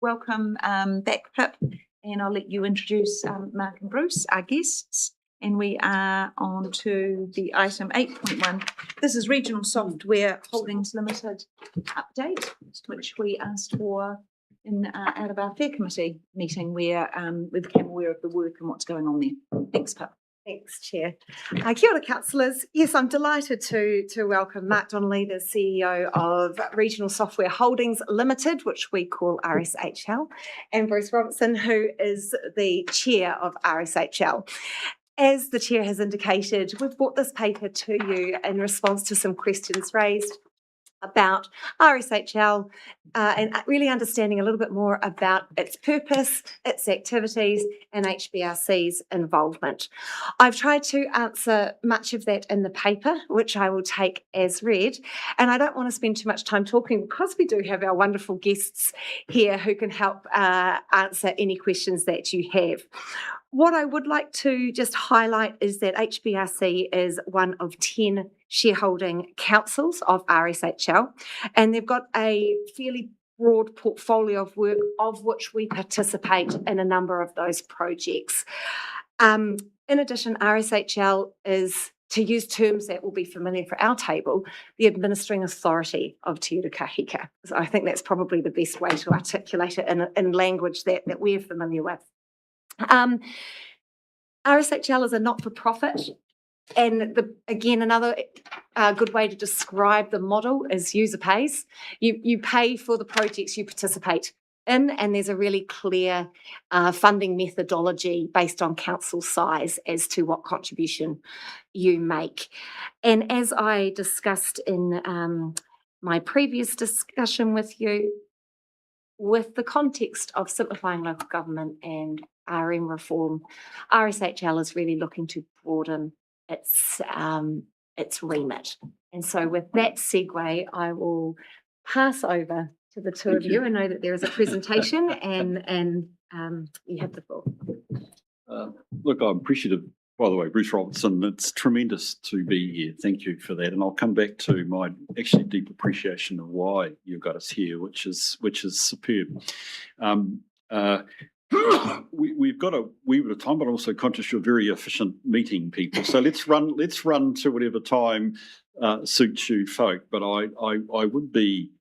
welcome back, Pip, and I'll let you introduce Mark and Bruce, our guests. And we are on to the item 8.1. This is Regional Software Holdings Limited update, which we asked for out of our Fair Committee meeting, where we became aware of the work and what's going on there. Thanks, Pip. Thanks, Chair. Kia ora, councillors. Yes, I'm delighted to welcome Mark Donnelly, the CEO of Regional Software Holdings Limited, which we call RSHL, and Bruce Robertson, who is the Chair of RSHL. As the Chair has indicated, we've brought this paper to you in response to some questions raised about RSHL and really understanding a little bit more about its purpose, its activities and HBRC's involvement. I've tried to answer much of that in the paper, which I will take as read, and I don't want to spend too much time talking because we do have our wonderful guests here who can help answer any questions that you have. What I would like to just highlight is that HBRC is one of 10 shareholding councils of RSHL, and they've got a fairly broad portfolio of work, of which we participate in a number of those projects. In addition, RSHL is, to use terms that will be familiar for our table, the administering authority of Te Uru Kahika. So I think that's probably the best way to articulate it in language that we're familiar with. RSHL is a not-for-profit, and again, another good way to describe the model is user pays. You pay for the projects you participate in, and there's a really clear funding methodology based on council size as to what contribution you make. And as I discussed in my previous discussion with you, with the context of simplifying local government and RM reform, RSHL is really looking to broaden its remit. And so with that segue, I will pass over to the two of you. I know that there is a presentation and you have the floor. Look, I'm appreciative, by the way, Bruce Robertson. It's tremendous to be here. Thank you for that. And I'll come back to my actually deep appreciation of why you got us here, which is superb. We've got a wee bit of time, but I'm also conscious you're very efficient meeting people. So let's run to whatever time suits you folk. But I would be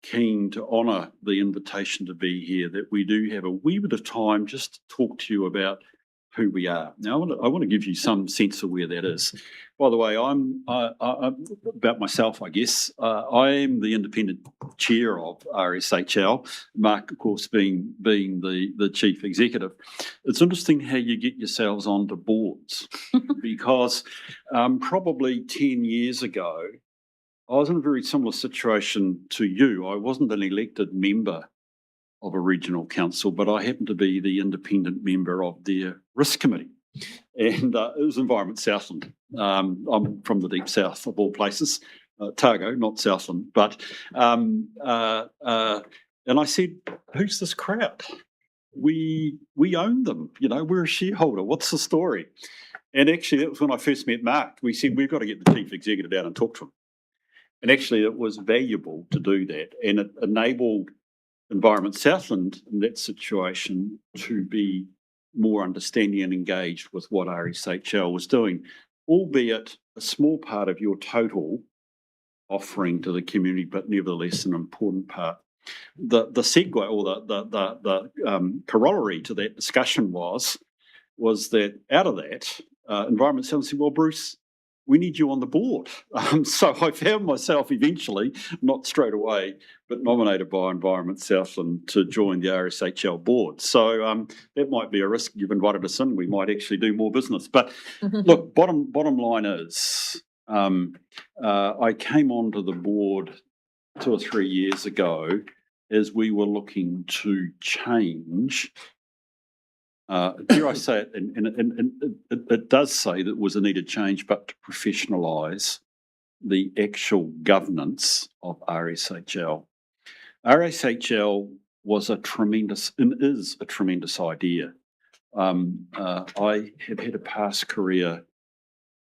keen to honour the invitation to be here, that we do have a wee bit of time just to talk to you about who we are. Now, I want to give you some sense of where that is. By the way, I'm about myself, I guess. I am the independent chair of RSHL, Mark, of course, being the chief executive. It's interesting how you get yourselves onto boards because probably 10 years ago, I was in a very similar situation to you. I wasn't an elected member of a regional council, but I happened to be the independent member of their risk committee. And it was Environment Southland. I'm from the deep south of all places, Otago, not Southland. But and I said, who's this crowd? We own them, we're a shareholder. What's the story? And actually, that was when I first met Mark. We said, we've got to get the chief executive out and talk to him. And actually, it was valuable to do that. And it enabled Environment Southland in that situation to be more understanding and engaged with what RSHL was doing, albeit a small part of your total offering to the community, but nevertheless an important part. The segue or the corollary to that discussion was that out of that, Environment Southland said, well, Bruce, we need you on the board. So I found myself eventually, not straight away, but nominated by Environment Southland to join the RSHL board. So that might be a risk. You've invited us in. We might actually do more business. But look, bottom line is I came onto the board 2 or 3 years ago as we were looking to change. Dare I say it, and it does say that it was a needed change, but to professionalise the actual governance of RSHL. RSHL was a tremendous, and is a tremendous idea. I have had a past career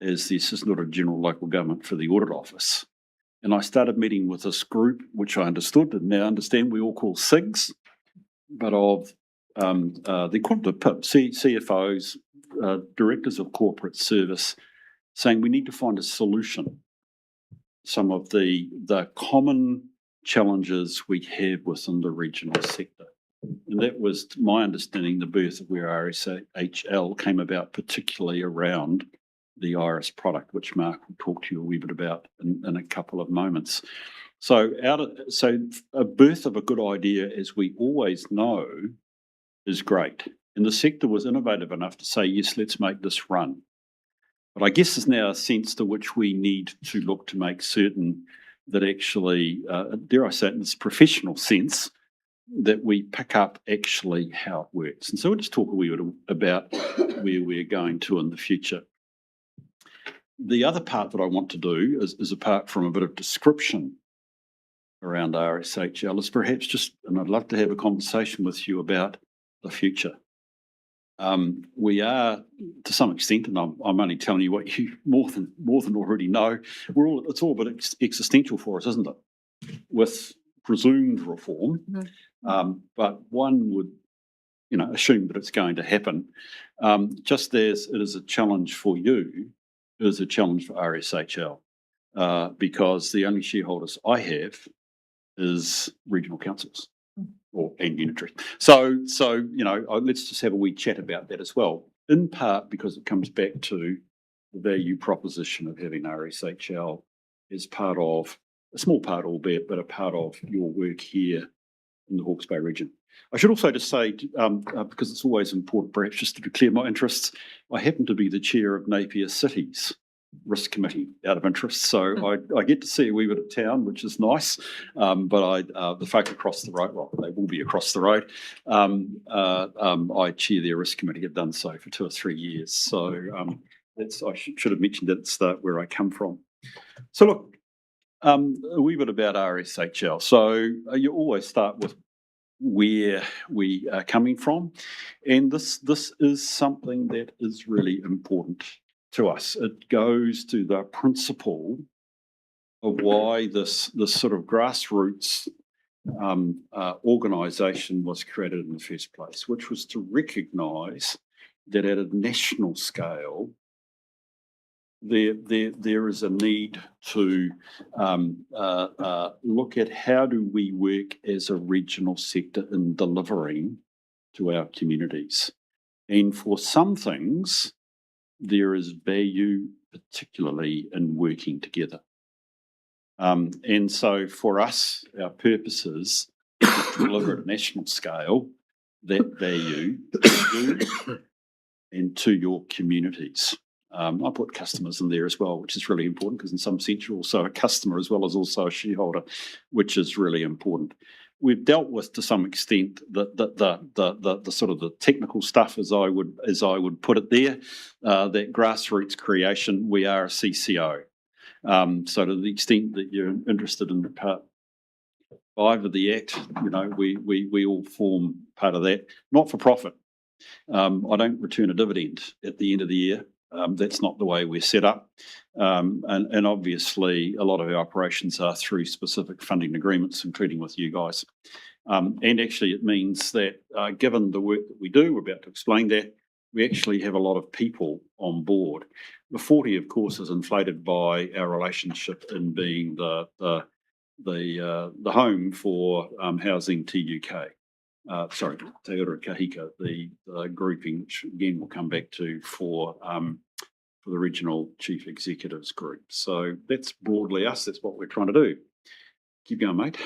as the Assistant Auditor General Local Government for the Audit Office. And I started meeting with this group, which I understood and now understand we all call SIGs. but of the equivalent of PIP, CFOs, directors of corporate service, saying we need to find a solution. Some of the common challenges we have within the regional sector. And that was, to my understanding, the birth of where RSHL came about, particularly around the Iris product, which Mark will talk to you a wee bit about in a couple of moments. So a birth of a good idea, as we always know, is great. And the sector was innovative enough to say, yes, let's make this run. But I guess there's now a sense to which we need to look to make certain that actually, dare I say it in this professional sense, that we pick up actually how it works. And so we'll just talk a wee bit about where we're going to in the future. The other part that I want to do is apart from a bit of description around RSHL, is perhaps just, and I'd love to have a conversation with you about the future. We are, to some extent, and I'm only telling you what you more than already know. It's all a bit existential for us, isn't it? With presumed reform, but one would, assume that it's going to happen. Just as it is a challenge for you, it is a challenge for RSHL, because the only shareholders I have is regional councils. And unitary. So let's just have a wee chat about that as well. In part because it comes back to the value proposition of having RSHL as part of, a small part albeit, but a part of your work here in the Hawke's Bay region. I should also just say, because it's always important perhaps just to declare my interests, I happen to be the chair of Napier City's Risk Committee out of interest, so I get to see a wee bit of town, which is nice, but the folk across the road, well, they will be across the road, I chair their Risk Committee, have done so for 2 or 3 years, so I should have mentioned at the start where I come from. So look, a wee bit about RSHL. So you always start with where we are coming from, and this is something that is really important to us. It goes to the principle of why this sort of grassroots organisation was created in the first place, which was to recognise that at a national scale, there is a need to look at how do we work as a regional sector in delivering to our communities. And for some things, there is value, particularly in working together. And so for us, our purpose is to deliver at a national scale that value to you and to your communities. I put customers in there as well, which is really important because in some sense you're also a customer as well as also a shareholder, which is really important. We've dealt with to some extent the sort of the technical stuff as I would put it there. That grassroots creation, we are a CCO. So to the extent that you're interested in Part 5 of the Act, we all form part of that. Not for profit. I don't return a dividend at the end of the year. That's not the way we're set up. And obviously, a lot of our operations are through specific funding agreements, including with you guys. And actually, it means that given the work that we do, we're about to explain that, we actually have a lot of people on board. The 40, of course, is inflated by our relationship in being the home for Housing TUK. Sorry, Te Ura Kahika, the grouping, which again we'll come back to for the regional chief executives group. So that's broadly us. That's what we're trying to do. Keep going, mate.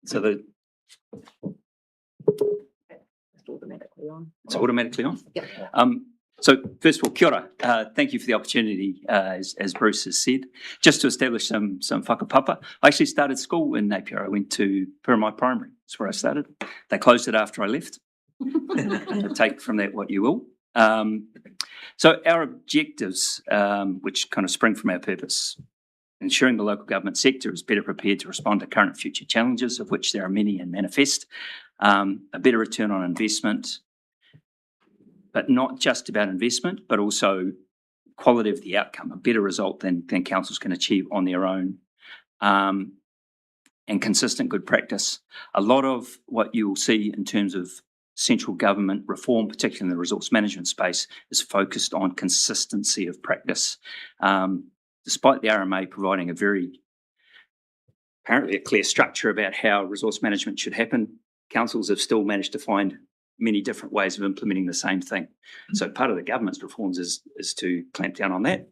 So It's automatically on. it's automatically on. Yep. So first of all, kia ora. Thank you for the opportunity, as Bruce has said. Just to establish some whakapapa. I actually started school in Napier. I went to Piramai Primary. That's where I started. They closed it after I left. Take from that what you will. So our objectives, which kind of spring from our purpose, ensuring the local government sector is better prepared to respond to current and future challenges, of which there are many and manifest, a better return on investment, but not just about investment, but also quality of the outcome, a better result than councils can achieve on their own. and consistent good practice. A lot of what you'll see in terms of central government reform, particularly in the resource management space, is focused on consistency of practice. Despite the RMA providing apparently a clear structure about how resource management should happen, councils have still managed to find many different ways of implementing the same thing. So part of the government's reforms is to clamp down on that.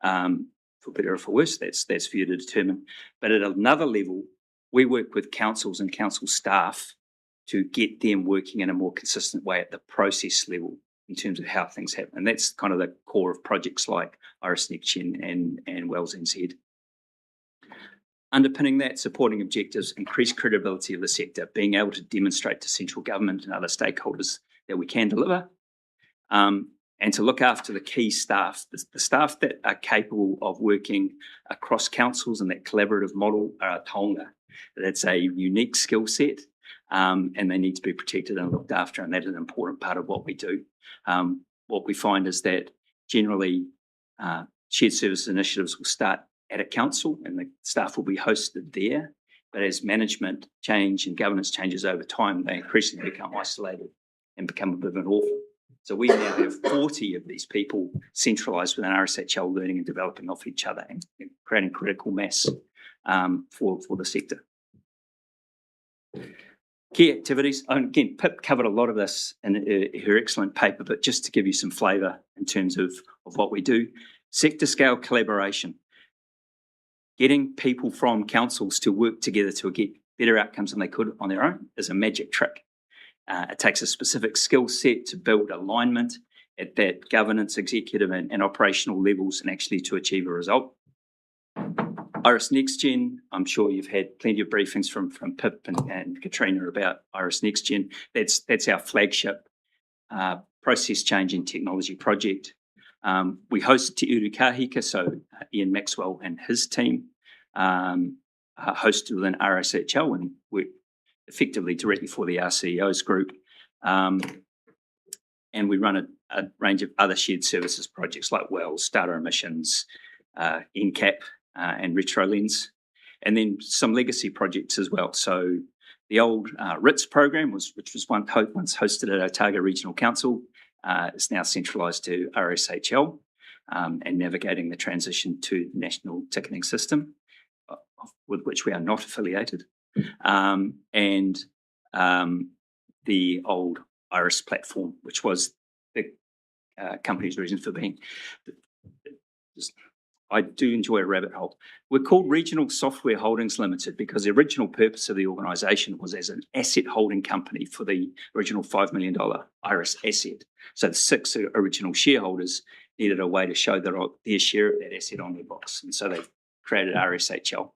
For better or for worse, that's for you to determine. But at another level, we work with councils and council staff to get them working in a more consistent way at the process level in terms of how things happen. And that's kind of the core of projects like Iris NextGen and Wells NZ. Underpinning that, supporting objectives, increased credibility of the sector, being able to demonstrate to central government and other stakeholders that we can deliver, and to look after the key staff, the staff that are capable of working across councils, and that collaborative model are a taonga. That's a unique skill set, and they need to be protected and looked after, and that is an important part of what we do. What we find is that generally shared service initiatives will start at a council and the staff will be hosted there, but as management change and governance changes over time, they increasingly become isolated and become a bit of an orphan. So we now have 40 of these people centralised within RSHL, learning and developing off each other and creating critical mass for the sector. Key activities. Again, Pip covered a lot of this in her excellent paper, but just to give you some flavour in terms of what we do. Sector scale collaboration. Getting people from councils to work together to get better outcomes than they could on their own is a magic trick. It takes a specific skill set to build alignment at that governance, executive and operational levels and actually to achieve a result. Iris NextGen, I'm sure you've had plenty of briefings from Pip and Katrina about Iris NextGen. That's our flagship process change and technology project. We host Te Uru Kahika, so Ian Maxwell and his team hosted within RSHL and work effectively directly for the RCEO's group. And we run a range of other shared services projects like Wells, Data Emissions, NCAP and RetroLens, and then some legacy projects as well. So the old RITS program, which was once hosted at Otago Regional Council, is now centralised to RSHL and navigating the transition to the National Ticketing System, with which we are not affiliated, and the old Iris platform, which was the company's reason for being. I do enjoy a rabbit hole. We're called Regional Software Holdings Limited because the original purpose of the organisation was as an asset holding company for the original $5 million Iris asset. So the 6 original shareholders needed a way to show their share of that asset on their books. And so they created RSHL.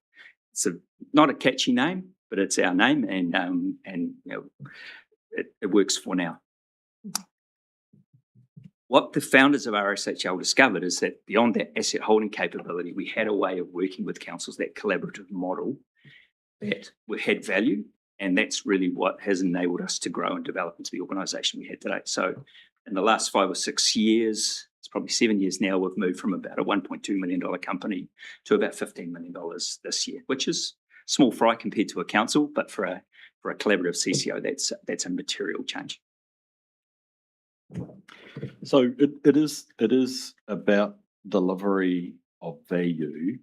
It's not a catchy name, but it's our name and you know, it works for now. What the founders of RSHL discovered is that beyond that asset holding capability, we had a way of working with councils, that collaborative model that had value, and that's really what has enabled us to grow and develop into the organisation we had today. So in the last 5 or 6 years, it's probably 7 years now, we've moved from about a $1.2 million company to about $15 million this year, which is small fry compared to a council, but for a collaborative CCO, that's a material change. So it is about delivery of value,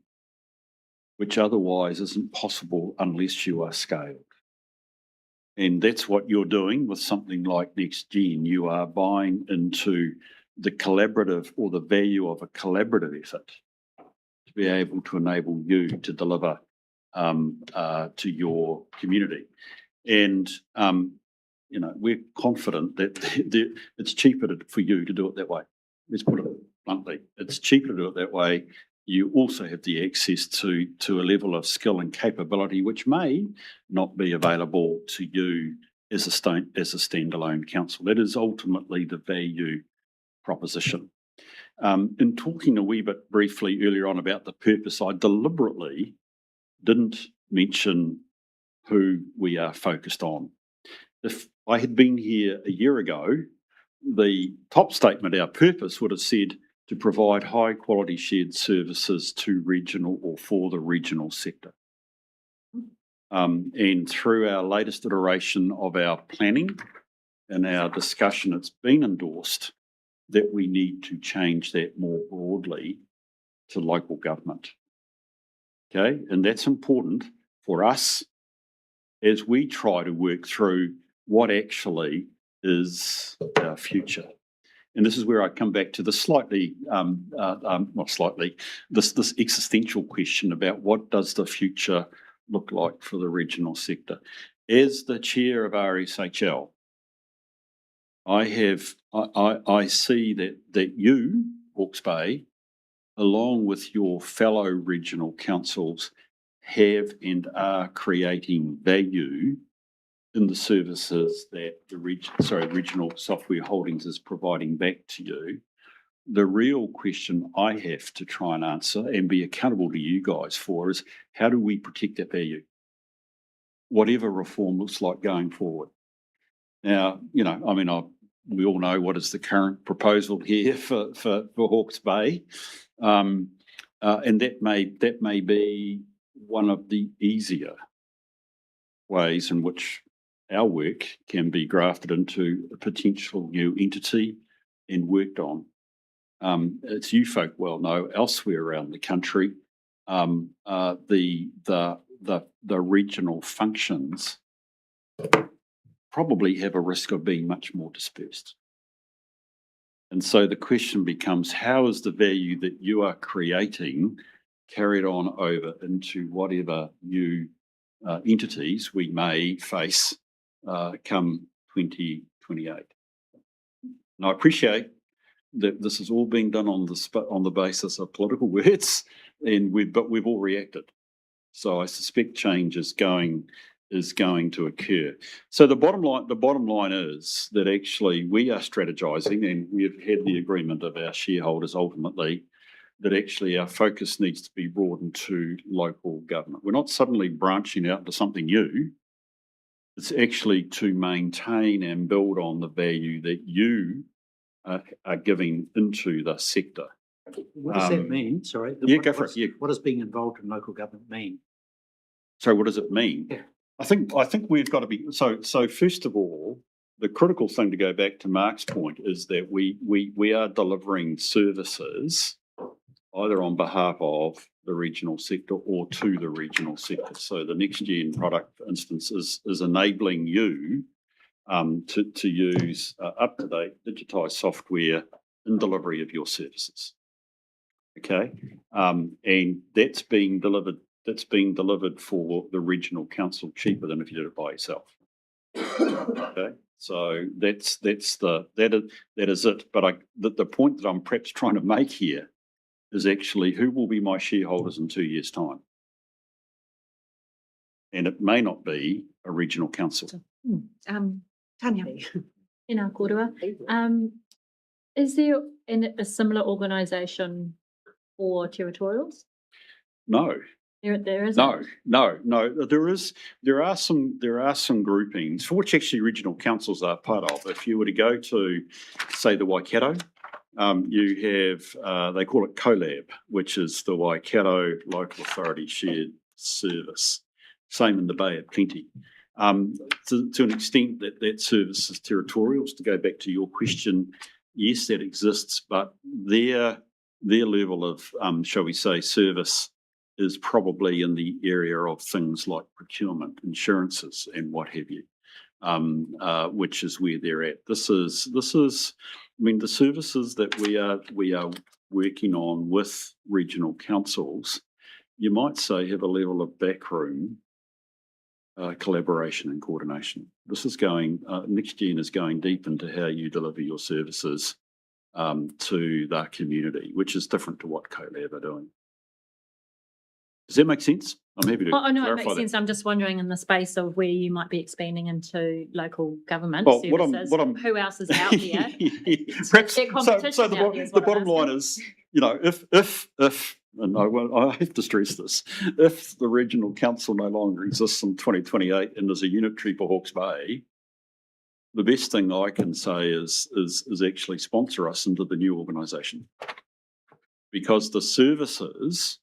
which otherwise isn't possible unless you are scaled. And that's what you're doing with something like NextGen. You are buying into the collaborative or the value of a collaborative effort to be able to enable you to deliver to your community. And you know, we're confident that it's cheaper for you to do it that way. Let's put it bluntly. It's cheaper to do it that way. You also have the access to a level of skill and capability which may not be available to you as a standalone council. That is ultimately the value proposition. In talking a wee bit briefly earlier on about the purpose, I deliberately didn't mention who we are focused on. If I had been here a year ago, the top statement, our purpose, would have said to provide high quality shared services to regional or for the regional sector. And through our latest iteration of our planning and our discussion, it's been endorsed that we need to change that more broadly to local government. Okay, and that's important for us as we try to work through what actually is our future. And this is where I come back to the this existential question about what does the future look like for the regional sector. As the chair of RSHL, I see that you, Hawke's Bay, along with your fellow regional councils, have and are creating value in the services that the Regional Software Holdings is providing back to you. The real question I have to try and answer and be accountable to you guys for is how do we protect that value? Whatever reform looks like going forward. Now, we all know what is the current proposal here for Hawke's Bay. And that may be one of the easier ways in which our work can be grafted into a potential new entity and worked on. As you folk well know, elsewhere around the country, the regional functions probably have a risk of being much more dispersed. And so the question becomes, how is the value that you are creating carried on over into whatever new entities we may face come 2028? And I appreciate that this is all being done on the basis of political words, but we've all reacted. So I suspect change is going to occur. So the bottom line is that actually we are strategizing, and we have had the agreement of our shareholders ultimately that actually our focus needs to be broadened to local government. We're not suddenly branching out into something new. It's actually to maintain and build on the value that you are giving into the sector. What does that mean? Sorry. Go for it. Yeah. What does being involved in local government mean? So what does it mean? Yeah. I think we've got to be so first of all, the critical thing to go back to Mark's point is that we are delivering services either on behalf of the regional sector or to the regional sector. So the next gen product, for instance, is enabling you to use up-to-date digitized software in delivery of your services. Okay, and that's being delivered for the regional council cheaper than if you did it by yourself. Okay, so that is it. But the point that I'm perhaps trying to make here is actually who will be my shareholders in 2 years' time, and it may not be a regional council. Tanya. In our korua, is there a similar organisation for territorials? No. There isn't. No. There are some groupings for which actually regional councils are part of. If you were to go to, say, the Waikato, you have they call it CoLab, which is the Waikato Local Authority Shared Service. Same in the Bay at Plenty. To an extent that service is territorials. To go back to your question, yes, that exists, but their level of shall we say service is probably in the area of things like procurement, insurances, and what have you, which is where they're at. This is. I mean, the services that we are working on with regional councils, you might say, have a level of backroom collaboration and coordination. This is NextGen is going deep into how you deliver your services to the community, which is different to what CoLab are doing. Does that make sense? I'm happy to I know it clarify makes that. sense. I'm just wondering in the space of where you might be expanding into local government Well, services, who else is out there? Perhaps, Their competition so out there is the what I'm bottom line asking. is, if and I have to stress this, if the regional council no longer exists in 2028 and there's a unitary for Hawke's Bay, the best thing I can say is actually sponsor us into the new organisation, because the services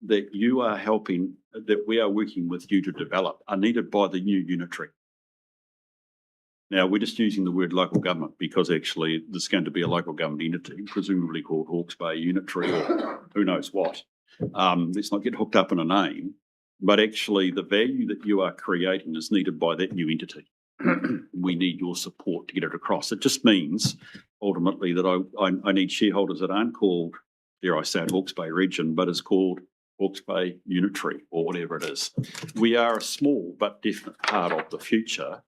that you are helping, that we are working with you to develop are needed by the new unitary. Now, we're just using the word local government because actually there's going to be a local government entity, presumably called Hawke's Bay Unitary or who knows what. Let's not get hooked up in a name, but actually the value that you are creating is needed by that new entity. We need your support to get it across. It just means ultimately that I need shareholders that aren't called, dare I say it, Hawke's Bay Region, but is called Hawke's Bay Unitary or whatever it is. We are a small but definite part of the future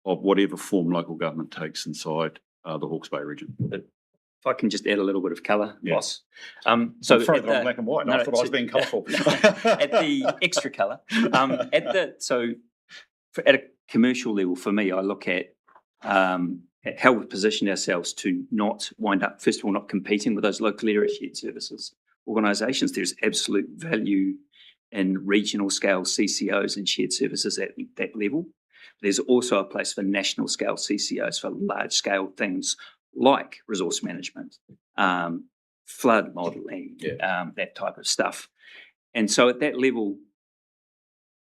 of whatever form local government takes inside the Hawke's Bay region. If I can just add a little bit of colour, Yeah. boss. So I'm sorry at that I'm the- black and white. no, I thought I was it's- being colourful. at the extra colour, at a commercial level, for me, I look at how we've positioned ourselves to not wind up, first of all, not competing with those local area shared services organisations. There's absolute value in regional scale CCOs and shared services at that level. There's also a place for national scale CCOs for large scale things like resource management, flood modelling, that type of stuff. And so at that level,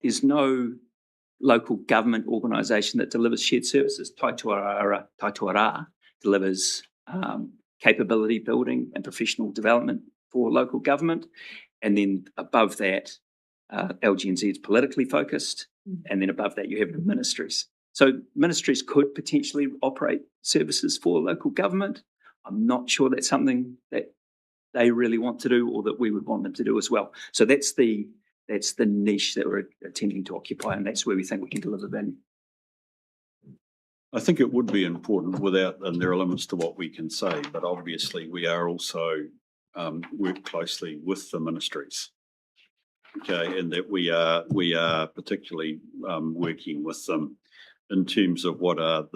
there's no local government organisation that delivers shared services. Taituara delivers capability building and professional development for local government. And then above that, LGNZ is politically focused. And then above that, you have the ministries. So ministries could potentially operate services for local government. I'm not sure that's something that they really want to do or that we would want them to do as well. So that's the niche that we're attempting to occupy, and that's where we think we can deliver value. I think it would be important and there are limits to what we can say, but obviously we are also work closely with the ministries. Okay, and that we are particularly working with them in terms of what are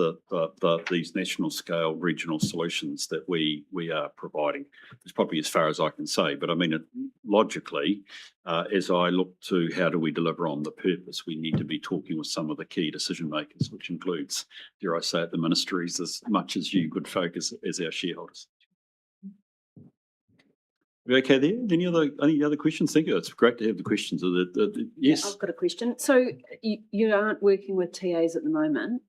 these national scale regional solutions that we are providing. It's probably as far as I can say, but I mean, logically, as I look to how do we deliver on the purpose, we need to be talking with some of the key decision makers, which includes, dare I say it, the ministries as much as you good folk as our shareholders. We okay there? Any other questions? Thank you. It's great to have the questions. Yes. I've got a question. So you aren't working with TAs at the moment.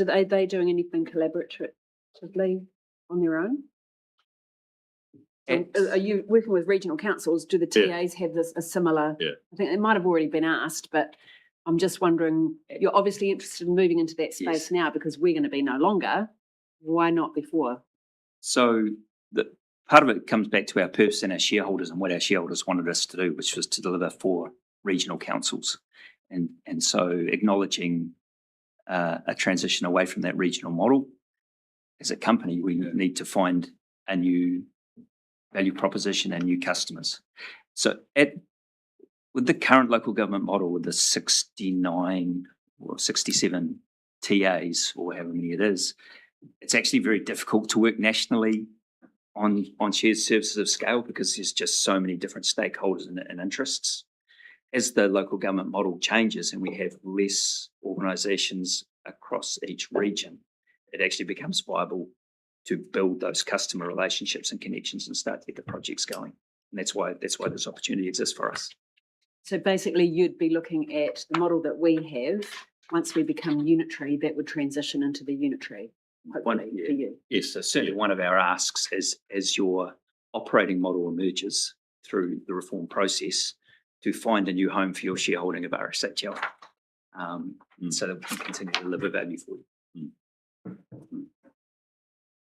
Are they doing anything collaboratively on their own? Are you working with regional councils? Do the TAs have a similar? Yeah. I think it might have already been asked, but I'm just wondering. You're obviously interested in moving into that space Yes. now because we're going to be no longer. Why not before? So part of it comes back to our purpose and our shareholders and what our shareholders wanted us to do, which was to deliver for regional councils. And so acknowledging a transition away from that regional model, as a company, we need to find a new value proposition and new customers. So with the current local government model, with the 69 or 67 TAs, or however many it is, it's actually very difficult to work nationally on shared services of scale because there's just so many different stakeholders and interests. As the local government model changes and we have less organisations across each region, it actually becomes viable to build those customer relationships and connections and start to get the projects going. And that's why this opportunity exists for us. So basically, you'd be looking at the model that we have. Once we become unitary, that would transition into the unitary. Hopefully, for you. Yes, so certainly one of our asks as your operating model emerges through the reform process to find a new home for your shareholding of RSHL, so that we can continue to deliver value for you.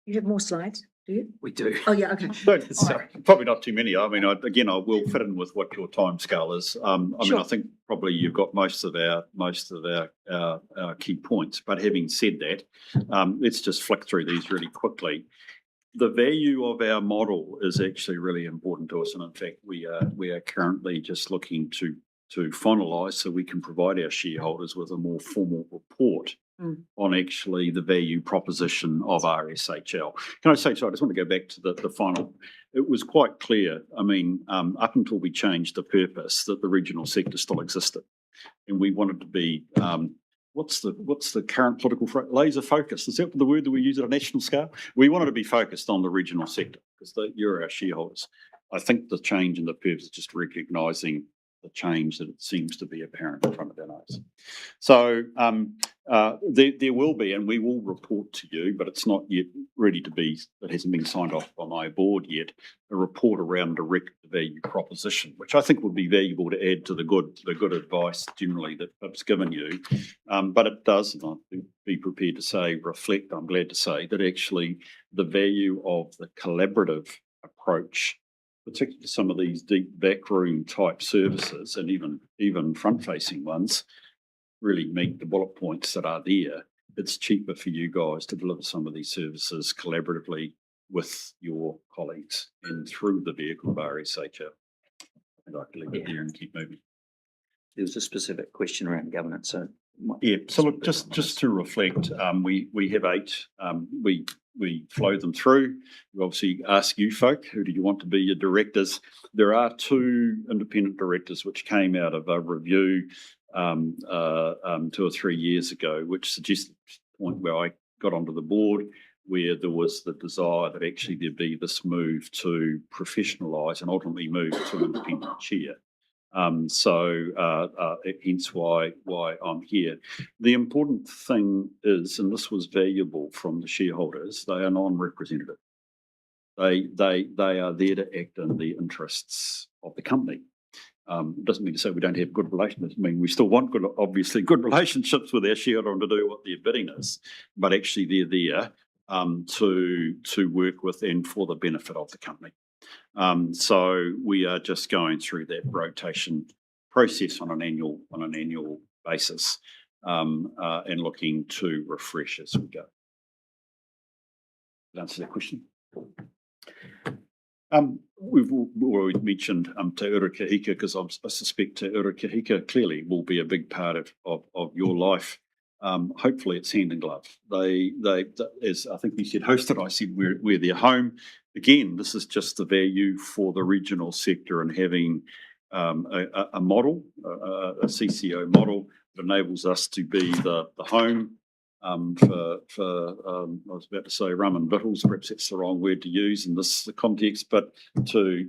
You have more slides, do you? We do. Oh, yeah, okay. Sorry, probably not too many. I mean, I will fit in with what your time scale is. I mean, I think probably you've got most of our key points. But having said that, let's just flick through these really quickly. The value of our model is actually really important to us, and in fact, we are currently just looking to finalise so we can provide our shareholders with a more formal report on actually the value proposition of RSHL. Can I say, so I just want to go back to the final. It was quite clear, I mean, up until we changed the purpose, that the regional sector still existed. And we wanted to be, what's the current political laser focus? Is that the word that we use at a national scale? We wanted to be focused on the regional sector because you're our shareholders. I think the change in the purpose is just recognising the change that it seems to be apparent in front of our nose. So there will be, and we will report to you, but it's not yet ready to be, it hasn't been signed off by my board yet, a report around direct value proposition, which I think would be valuable to add to the good advice generally that Pip's given you. But it does, and I'll be prepared to say, reflect, I'm glad to say, that actually the value of the collaborative approach, particularly some of these deep backroom type services and even front-facing ones, really meet the bullet points that are there. It's cheaper for you guys to deliver some of these services collaboratively with your colleagues and through the vehicle of RSHL. And I can leave it there and keep moving. There was a specific question around governance, so. Yeah, so look, just to reflect, we have 8, we flow them through. We obviously ask you folk, who do you want to be your directors? There are 2 independent directors which came out of a review 2 or 3 years ago, which suggested the point where I got onto the board, where there was the desire that actually there be this move to professionalise and ultimately move to an independent chair. Hence why I'm here. The important thing is, and this was valuable from the shareholders, they are non-representative. They are there to act in the interests of the company. It doesn't mean to say we don't have good relationships. I mean, we still want obviously good relationships with our shareholder and to do what their bidding is, but actually they're there to work with and for the benefit of the company. So we are just going through that rotation process on an annual basis and looking to refresh as we go. Did that answer that question? We've already mentioned Te Urukahika, because I suspect Te Urukahika clearly will be a big part of your life. Hopefully it's hand in glove. They as I think you said hosted, I said we're their home. Again, this is just the value for the regional sector and having a model, a CCO model that enables us to be the home for I was about to say rum and vittles, perhaps that's the wrong word to use in this context, but to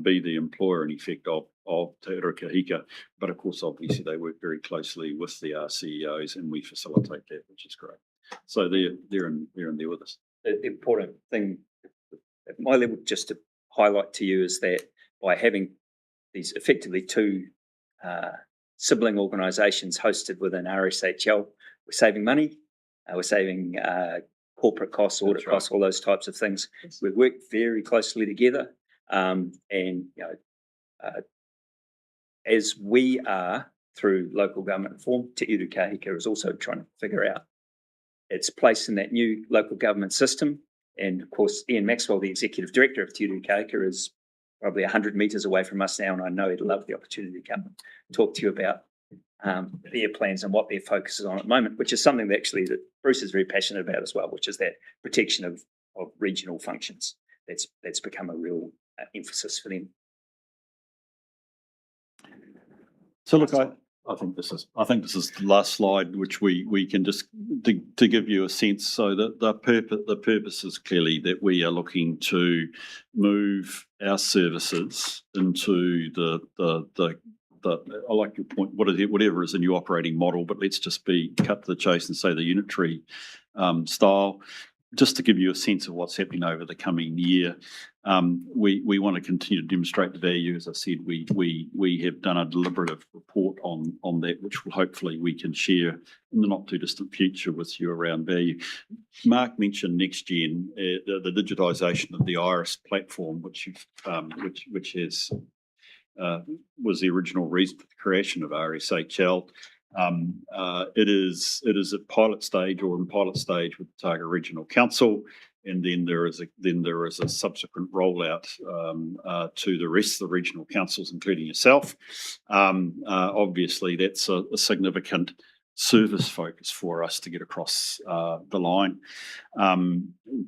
be the employer in effect of Te Urukahika. But of course, obviously they work very closely with the CEOs and we facilitate that, which is great. So they're in there with us. The important thing at my level, just to highlight to you, is that by having these effectively 2 sibling organisations hosted within RSHL, we're saving money, we're saving corporate costs, audit costs, all those types of things. Yes. We work very closely together, and as we are through local government reform, Te Urukahika is also trying to figure out its place in that new local government system. And of course, Ian Maxwell, the executive director of Te Urukahika, is probably 100 metres away from us now, and I know he'd love the opportunity to come and talk to you about their plans and what their focus is on at the moment, which is something that actually that Bruce is very passionate about as well, which is that protection of regional functions. That's become a real emphasis for them. So look, I think this is the last slide, which we can just to give you a sense. So that the purpose is clearly that we are looking to move our services into the I like your point. Whatever is a new operating model, but let's just cut to the chase and say the unitary style. Just to give you a sense of what's happening over the coming year, we want to continue to demonstrate the value. As I said, we have done a deliberative report on that, which will hopefully we can share in the not too distant future with you around value. Mark mentioned NextGen, the digitisation of the Iris platform, which has was the original reason for the creation of RSHL. It is at pilot stage or in pilot stage with the Otago Regional Council, and then there is a subsequent rollout to the rest of the regional councils, including yourself. Obviously, that's a significant service focus for us to get across the line.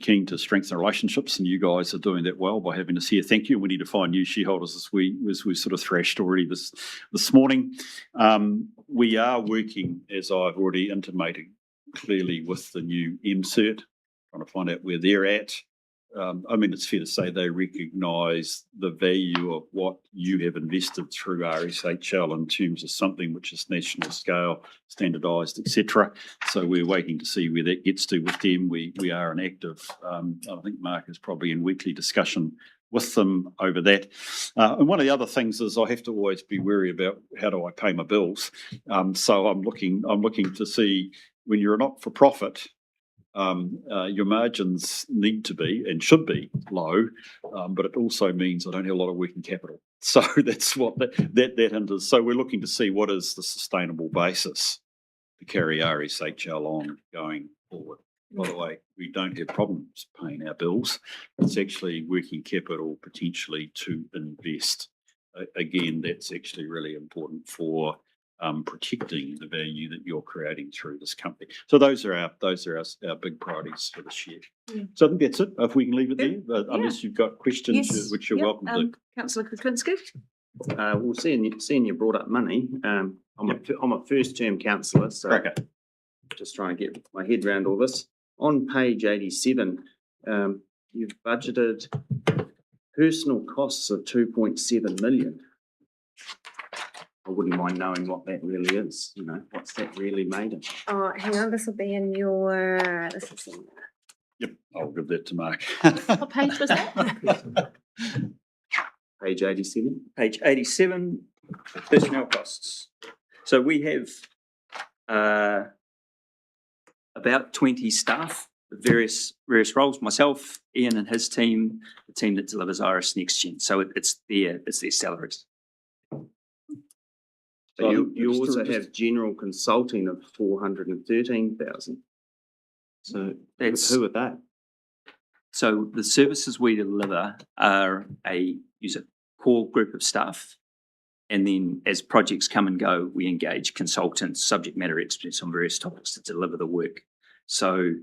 Keen to strengthen relationships, and you guys are doing that well by having us here. Thank you. We need to find new shareholders as we sort of thrashed already this morning. We are working, as I've already intimated, clearly with the new MCERT, trying to find out where they're at. I mean, it's fair to say they recognise the value of what you have invested through RSHL in terms of something which is national scale, standardised, etc. So we're waiting to see where that gets to with them. We are an active, I think Mark is probably in weekly discussion with them over that. And one of the other things is I have to always be wary about how do I pay my bills. So I'm looking to see when you're a not-for-profit, your margins need to be and should be low, but it also means I don't have a lot of working capital. So that's what that hinders. So we're looking to see what is the sustainable basis to carry RSHL on going forward. By the way, we don't have problems paying our bills. It's actually working capital potentially to invest. Again, that's actually really important for protecting the value that you're creating through this company. So those are our big priorities for this year. So I think that's it. If we can leave it there, unless you've got questions, Yes. which you're welcome to. Councillor Kuklinski? Well, seeing you brought up money, I'm a first term councillor, so Okay. just trying to get my head around all this. On page 87, you've budgeted personal costs of 2.7 million. I wouldn't mind knowing what that really is. You know, what's that really made of? Oh, hang on, this will be in your, this is in, Yep, I'll give that to Mark. What page was that? Page 87. Page 87, personnel costs. So we have about 20 staff, various roles. Myself, Ian and his team, the team that delivers Iris Next Gen. So it's their salaries. So you Just- also just- have general consulting of 413,000. So That's- who are they? So the services we deliver are use a core group of staff. And then as projects come and go, we engage consultants, subject matter experts on various topics to deliver the work. So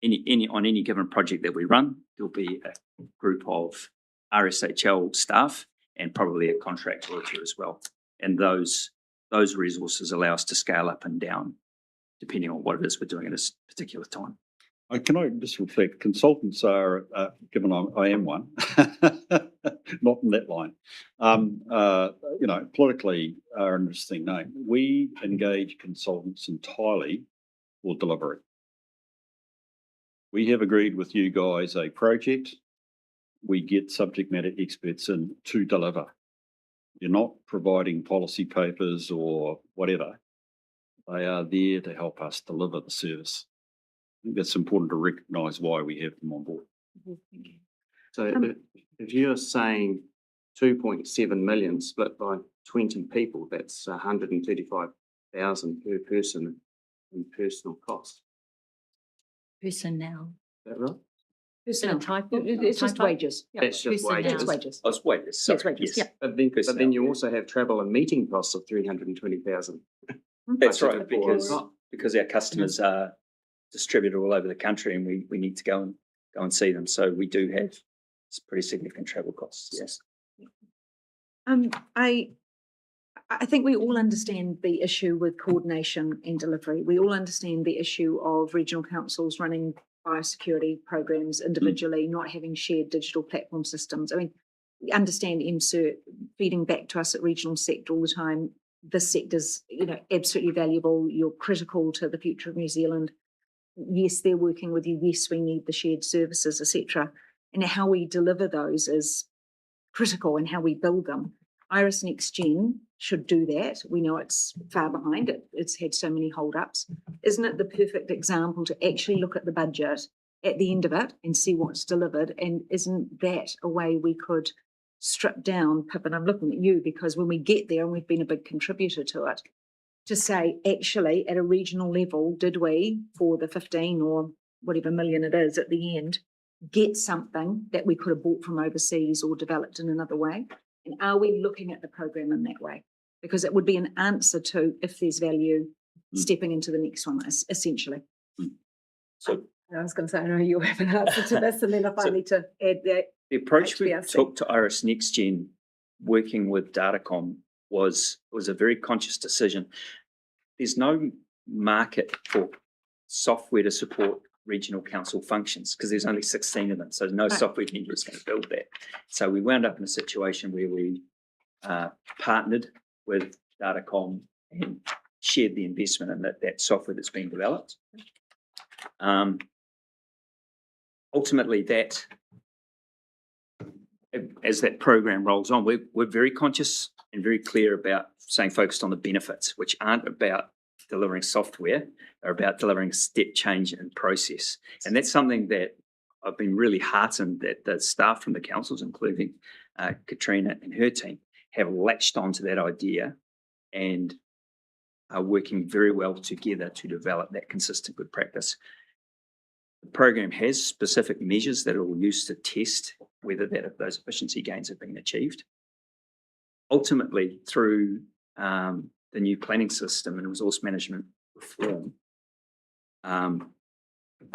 on any given project that we run, there'll be a group of RSHL staff and probably a contract auditor as well. And those resources allow us to scale up and down depending on what it is we're doing at a particular time. Can I just reflect? Consultants are, given I am one, not in that line. Politically are an interesting name. We engage consultants entirely for delivery. We have agreed with you guys a project. We get subject matter experts in to deliver. You're not providing policy papers or whatever. They are there to help us deliver the service. I think that's important to recognise why we have them on board. So if you're saying 2.7 million split by 20 people, that's 135,000 per person in personal cost. Personnel. Is that right? Is it a typo? It's just Typo? wages. Yeah. That's just Personnel. wages. It's wages. Oh, it's wages. Sorry, Yes, wages, yes. yeah. But then you also have travel and meeting costs of 320,000. That's right, Budgeted for- because our customers are distributed all over the country and we need to go and see them. So we do have some pretty significant travel costs, yes. I think we all understand the issue with coordination and delivery. We all understand the issue of regional councils running biosecurity programs individually, not having shared digital platform systems. I mean, we understand MCERT feeding back to us at regional sector all the time. This sector's, absolutely valuable. You're critical to the future of New Zealand. Yes, they're working with you. Yes, we need the shared services, etc. And how we deliver those is critical, and how we build them. Iris Next Gen should do that. We know it's far behind. It's had so many hold-ups. Isn't it the perfect example to actually look at the budget at the end of it and see what's delivered? And isn't that a way we could strip down, Pip, and I'm looking at you, because when we get there, and we've been a big contributor to it, to say, actually, at a regional level, did we, for the 15 or whatever million it is at the end, get something that we could have bought from overseas or developed in another way? And are we looking at the program in that way? Because it would be an answer to, if there's value, stepping into the next one, essentially. So I was going to say, I know you have an answer to this, and then if I need to add that. the approach we HBRC. took to Iris Next Gen, working with Datacom, was a very conscious decision. There's no market for software to support regional council functions because there's only 16 of them. So no software vendor is going to build that. So we wound up in a situation where we partnered with Datacom and shared the investment in that software that's being developed. Ultimately, that as that program rolls on, we're very conscious and very clear about staying focused on the benefits, which aren't about delivering software, they're about delivering step change in process. And that's something that I've been really heartened that the staff from the councils, including Katrina and her team, have latched onto that idea and are working very well together to develop that consistent good practice. The program has specific measures that it will use to test whether those efficiency gains have been achieved. Ultimately, through the new planning system and resource management reform,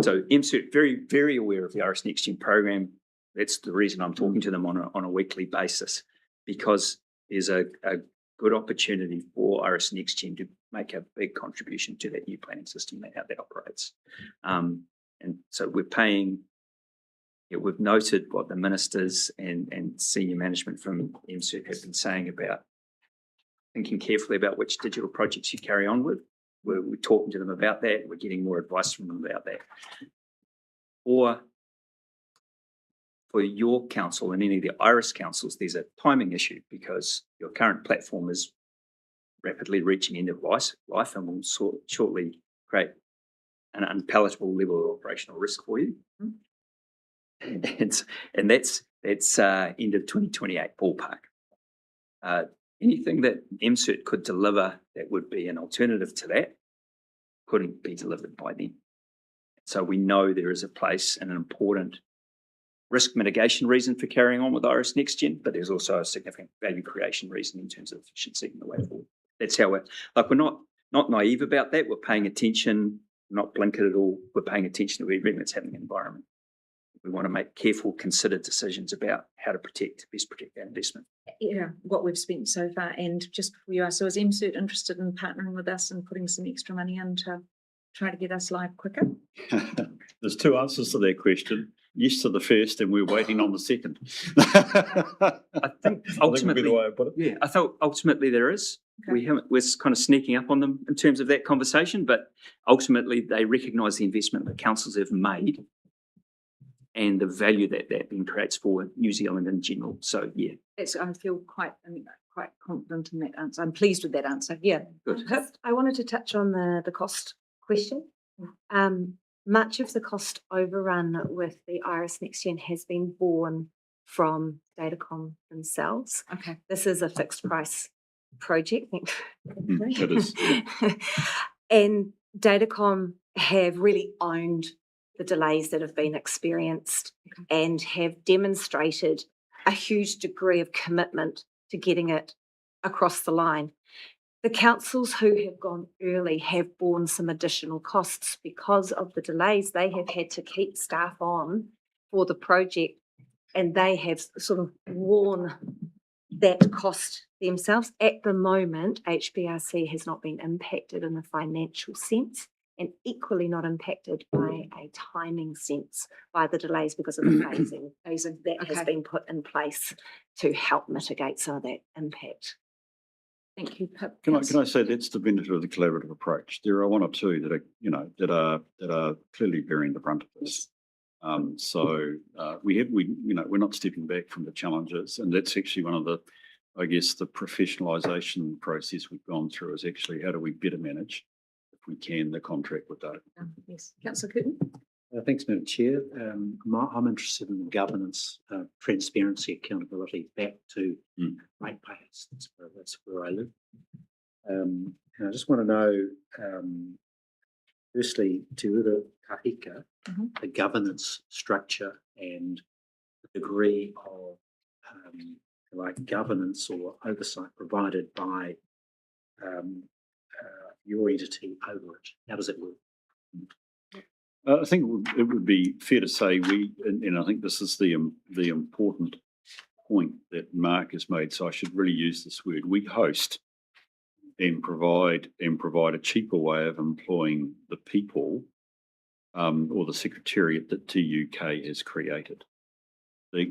so MCERT very, very aware of the Iris NextGen program. That's the reason I'm talking to them on a weekly basis, because there's a good opportunity for Iris NextGen to make a big contribution to that new planning system and how that operates. And so we're paying, we've noted what the ministers and senior management from MCERT have been saying about thinking carefully about which digital projects you carry on with. We're talking to them about that. We're getting more advice from them about that. Or for your council and any of the Iris councils, there's a timing issue because your current platform is rapidly reaching end of life and will shortly create an unpalatable level of operational risk for you. And that's end of 2028 ballpark. Anything that MCERT could deliver that would be an alternative to that couldn't be delivered by then. So we know there is a place and an important risk mitigation reason for carrying on with Iris NextGen, but there's also a significant value creation reason in terms of efficiency and the way forward. That's how we're not naive about that. We're paying attention, not blinkered at all. We're paying attention to everything that's happening in the environment. We want to make careful, considered decisions about how to best protect that investment. Yeah, what we've spent so far. And just before you ask, so is MCERT interested in partnering with us and putting some extra money in to try to get us live quicker? There's two answers to that question. Yes to the first, and we're waiting on the second. I think ultimately, the way I put it. yeah, I thought ultimately there is. Okay. We're kind of sneaking up on them in terms of that conversation, but ultimately they recognise the investment that councils have made and the value that then creates for New Zealand in general. So yeah, I feel quite confident in that answer. I'm pleased with that answer. Yeah. good. I wanted to touch on the cost question. Much of the cost overrun with the Iris NextGen has been borne from Datacom themselves. Okay. This is a fixed price project. It is. And Datacom have really owned the delays that have been experienced and have demonstrated a huge degree of commitment to getting it across the line. The councils who have gone early have borne some additional costs because of the delays. They have had to keep staff on for the project, and they have sort of worn that cost themselves. At the moment, HBRC has not been impacted in a financial sense and equally not impacted by a timing sense by the delays because of the phasing that has been put in place to help mitigate some of that impact. Thank you, Pip. Can I say that's the benefit of the collaborative approach? There are one or two that are clearly bearing the brunt of this. We're not stepping back from the challenges, and that's actually one of the, I guess, the professionalisation process we've gone through is actually how do we better manage, if we can, the contract with Data. Yes, Councillor Curtin. Thanks, Madam Chair. I'm interested in governance, transparency, accountability back to ratepayers. That's where I live. And I just want to know, firstly, Te Ura Kahika, the governance structure and the degree of governance or oversight provided by your entity over it. How does it work? I think it would be fair to say and I think this is the important point that Mark has made, so I should really use this word. We host and provide a cheaper way of employing the people or the secretariat that TUK has created. The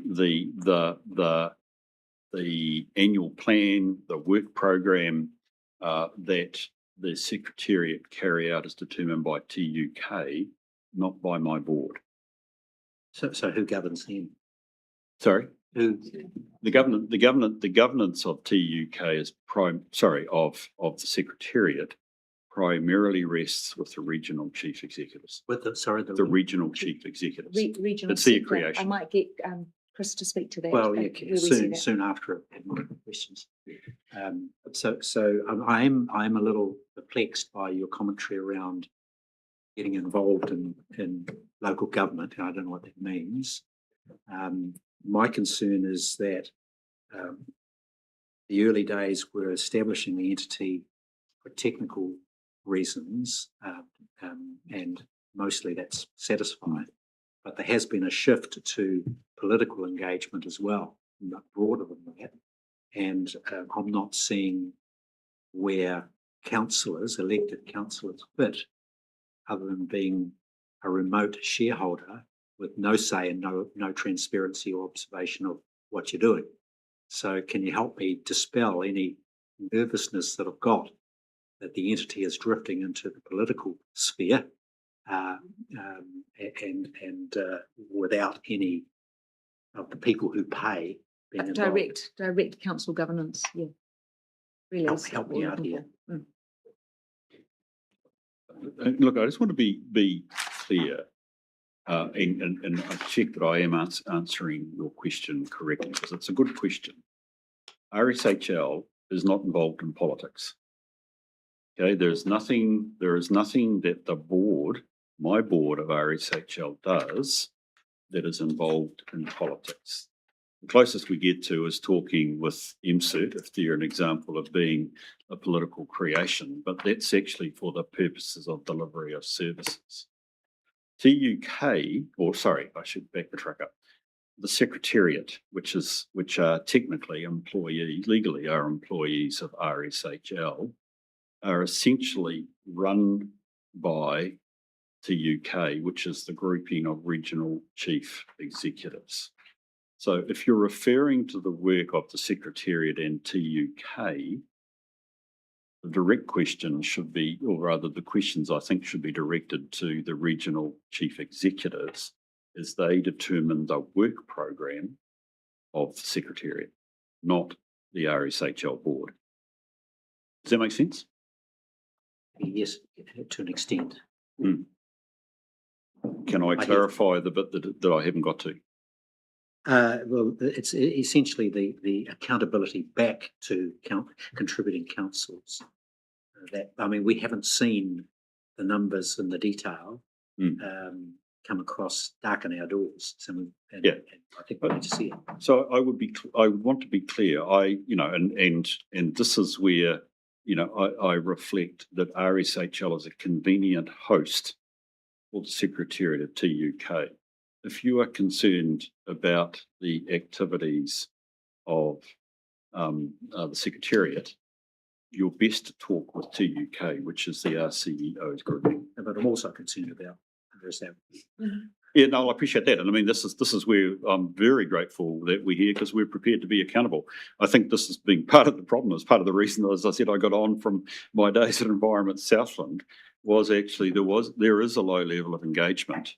annual plan, the work program that the secretariat carry out is determined by TUK, not by my board. So who governs them? Sorry, Who? the governance of TUK is of the secretariat primarily rests with the regional chief executives. With the The regional chief executives. Regional. It's their sector. I creation. might get Chris to speak to that. Well, where yeah, we see that. soon after I have more questions. I'm a little perplexed by your commentary around getting involved in local government, and I don't know what that means. My concern is that the early days were establishing the entity for technical reasons, and mostly that's satisfied. But there has been a shift to political engagement as well, not broader than that. And I'm not seeing where councillors, elected councillors, fit, other than being a remote shareholder with no say and no transparency or observation of what you're doing. So can you help me dispel any nervousness that I've got that the entity is drifting into the political sphere, and without any of the people who pay being involved? Direct council governance, yeah. Really. is Help what me we're out looking here. for. Look, I just want to be clear, and I check that I am answering your question correctly, because it's a good question. RSHL is not involved in politics. Okay, there is nothing that the board, my board of RSHL, does that is involved in politics. The closest we get to is talking with MCERT, if they're an example of being a political creation, but that's actually for the purposes of delivery of services. I should back the truck up. The Secretariat, which are technically legally are employees of RSHL, are essentially run by TUK, which is the grouping of regional chief executives. So if you're referring to the work of the Secretariat and TUK, the direct question should be, or rather the questions I think should be directed to the regional chief executives as they determine the work program of the Secretariat, not the RSHL board. Does that make sense? Yes, to an extent. Can I clarify the bit that I haven't got to? Well, it's essentially the accountability back to contributing councils. We haven't seen the numbers and the detail come across, darken our doors. And I think we need to see it. So I would want to be clear. And this is where I reflect that RSHL is a convenient host for the Secretariat of TUK. If you are concerned about the activities of the Secretariat, you're best to talk with TUK, which is the RCEO's group. But I'm also concerned about Yeah, no, I appreciate that. And I mean, this is where I'm very grateful that we're here, because we're prepared to be accountable. I think this has been part of the problem, as part of the reason, as I said, I got on from my days at Environment Southland, was actually there is a low level of engagement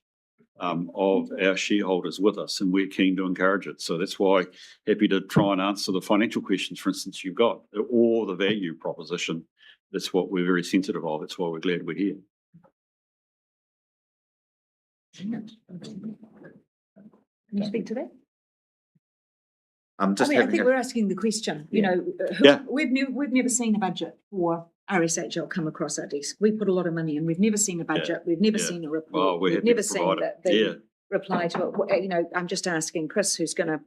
of our shareholders with us, and we're keen to encourage it. So that's why happy to try and answer the financial questions, for instance, you've got, or the value proposition. That's what we're very sensitive of. That's why we're glad we're here. Can you speak to that? I'm just I think we're asking the question, we've never seen a budget for RSHL come across our desk. We put a lot of money in. We've never seen a budget. We've never seen a report. Well, we've never seen the reply to it. I'm just asking Chris, who's going to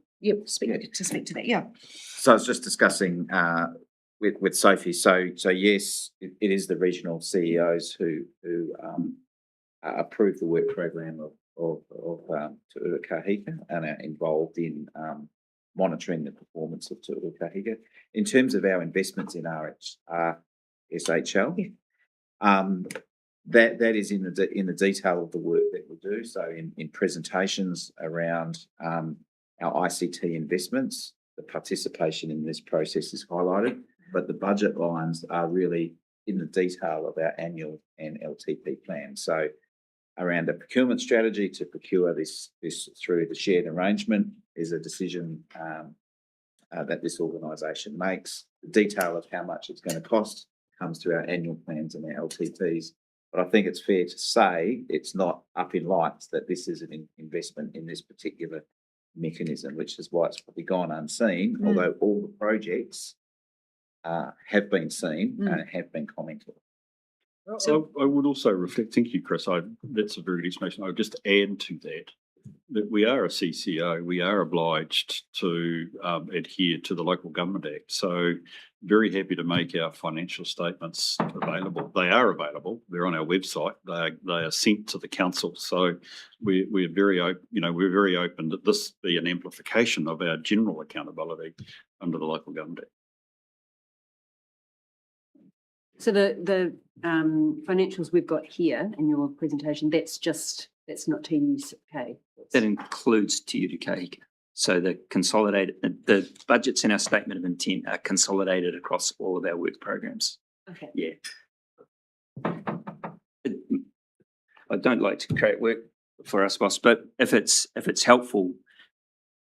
speak to that. Yeah. So I was just discussing with Sophie. So yes, it is the regional CEOs who approve the work program of Te Ura Kahika and are involved in monitoring the performance of Te Ura Kahika. In terms of our investments in SHL, that is in the detail of the work that we do. So in presentations around our ICT investments, the participation in this process is highlighted, but the budget lines are really in the detail of our annual and LTP plan. So around a procurement strategy to procure this through the shared arrangement is a decision that this organisation makes. The detail of how much it's going to cost comes to our annual plans and our LTPs. But I think it's fair to say it's not up in lights that this is an investment in this particular mechanism, which is why it's probably gone unseen, although all the projects have been seen and have been commented. So I would also reflect, thank you, Chris, that's a very good explanation. I would just add to that we are a CCO, we are obliged to adhere to the Local Government Act. So very happy to make our financial statements available. They are available. They're on our website. They are sent to the council. So we're very open. We're very open that this be an amplification of our general accountability under the Local Government Act. So the financials we've got here in your presentation, that's not TUK. That includes Te Uru Kahika. So the budgets in our statement of intent are consolidated across all of our work programs. Okay. Yeah. I don't like to create work for us, boss, but if it's helpful,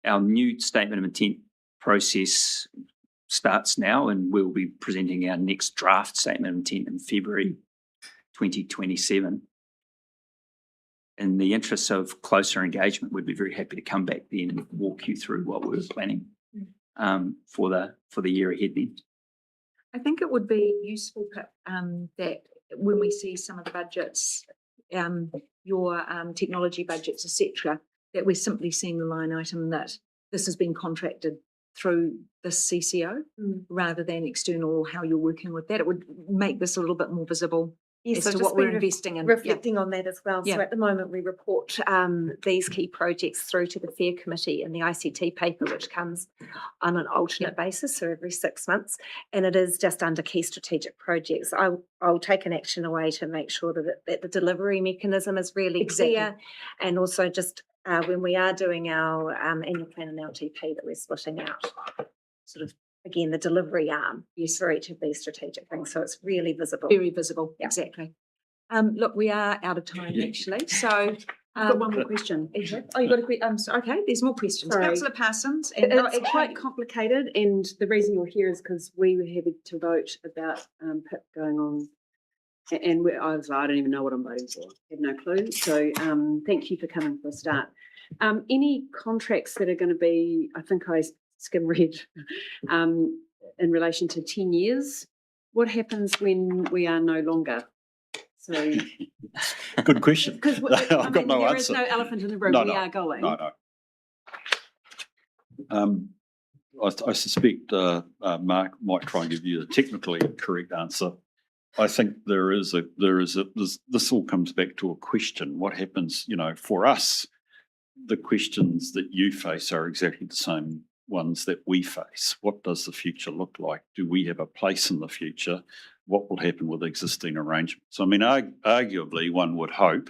our new statement of intent process starts now, and we'll be presenting our next draft statement of intent in February 2027. In the interests of closer engagement, we'd be very happy to come back then and walk you through what we're planning for the year ahead then. I think it would be useful that when we see some of the budgets, your technology budgets, etc., that we're simply seeing the line item that this has been contracted through this CCO rather than external, or how you're working with that. It would make this a little bit more visible Yes, as so to just what we're been investing in. reflecting on that as well. Yeah. So at the moment, we report these key projects through to the FAIR Committee in the ICT paper, which comes on an alternate basis, so every 6 months, and it is just under key strategic projects. I'll take an action away to make sure that the delivery mechanism is really clear, and also just when we are doing our annual plan and LTP, that we're splitting out sort of, again, the delivery arm for each of these strategic things. So it's really visible. Very visible, Yeah. exactly. Look, we are out of time actually, so. I've got one more question. Oh, you got a question? Okay, there's more questions. Sorry. Councillor Parsons. And It's quite complicated, and the reason you're here is because we were having to vote about PIP going on, and I was like, I don't even know what I'm voting for. I have no clue. So thank you for coming for a start. Any contracts that are going to be, I think I skim read, in relation to 10 years, what happens when we are no longer? So, Good question. because I've got no there answer. is no elephant in the room. No, We no, are going. No. I suspect Mark might try and give you the technically correct answer. I think this all comes back to a question. What happens, for us, the questions that you face are exactly the same ones that we face. What does the future look like? Do we have a place in the future? What will happen with existing arrangements? I mean, arguably, one would hope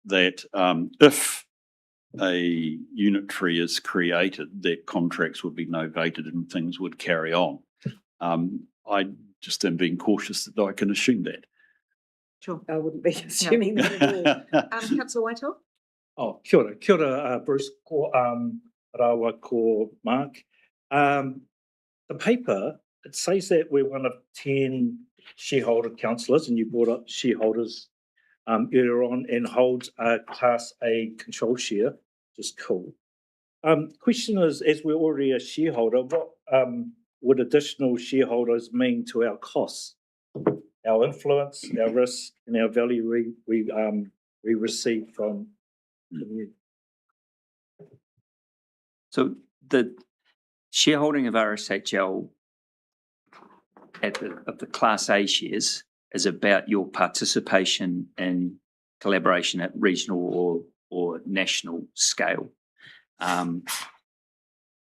that if a unitary is created, that contracts would be novated and things would carry on. I just am being cautious that I can assume that. Sure. I wouldn't be assuming that at all. Councillor Whitehall? Oh, kia ora. Kia ora, Bruce, ko Rawa, ko Mark. The paper, it says that we're one of 10 shareholder councillors, and you brought up shareholders earlier on, and holds a Class A control share, which is cool. Question is, as we're already a shareholder, what would additional shareholders mean to our costs, our influence, our risk, and our value we receive from you? So the shareholding of RSHL of the Class A shares is about your participation in collaboration at regional or national scale.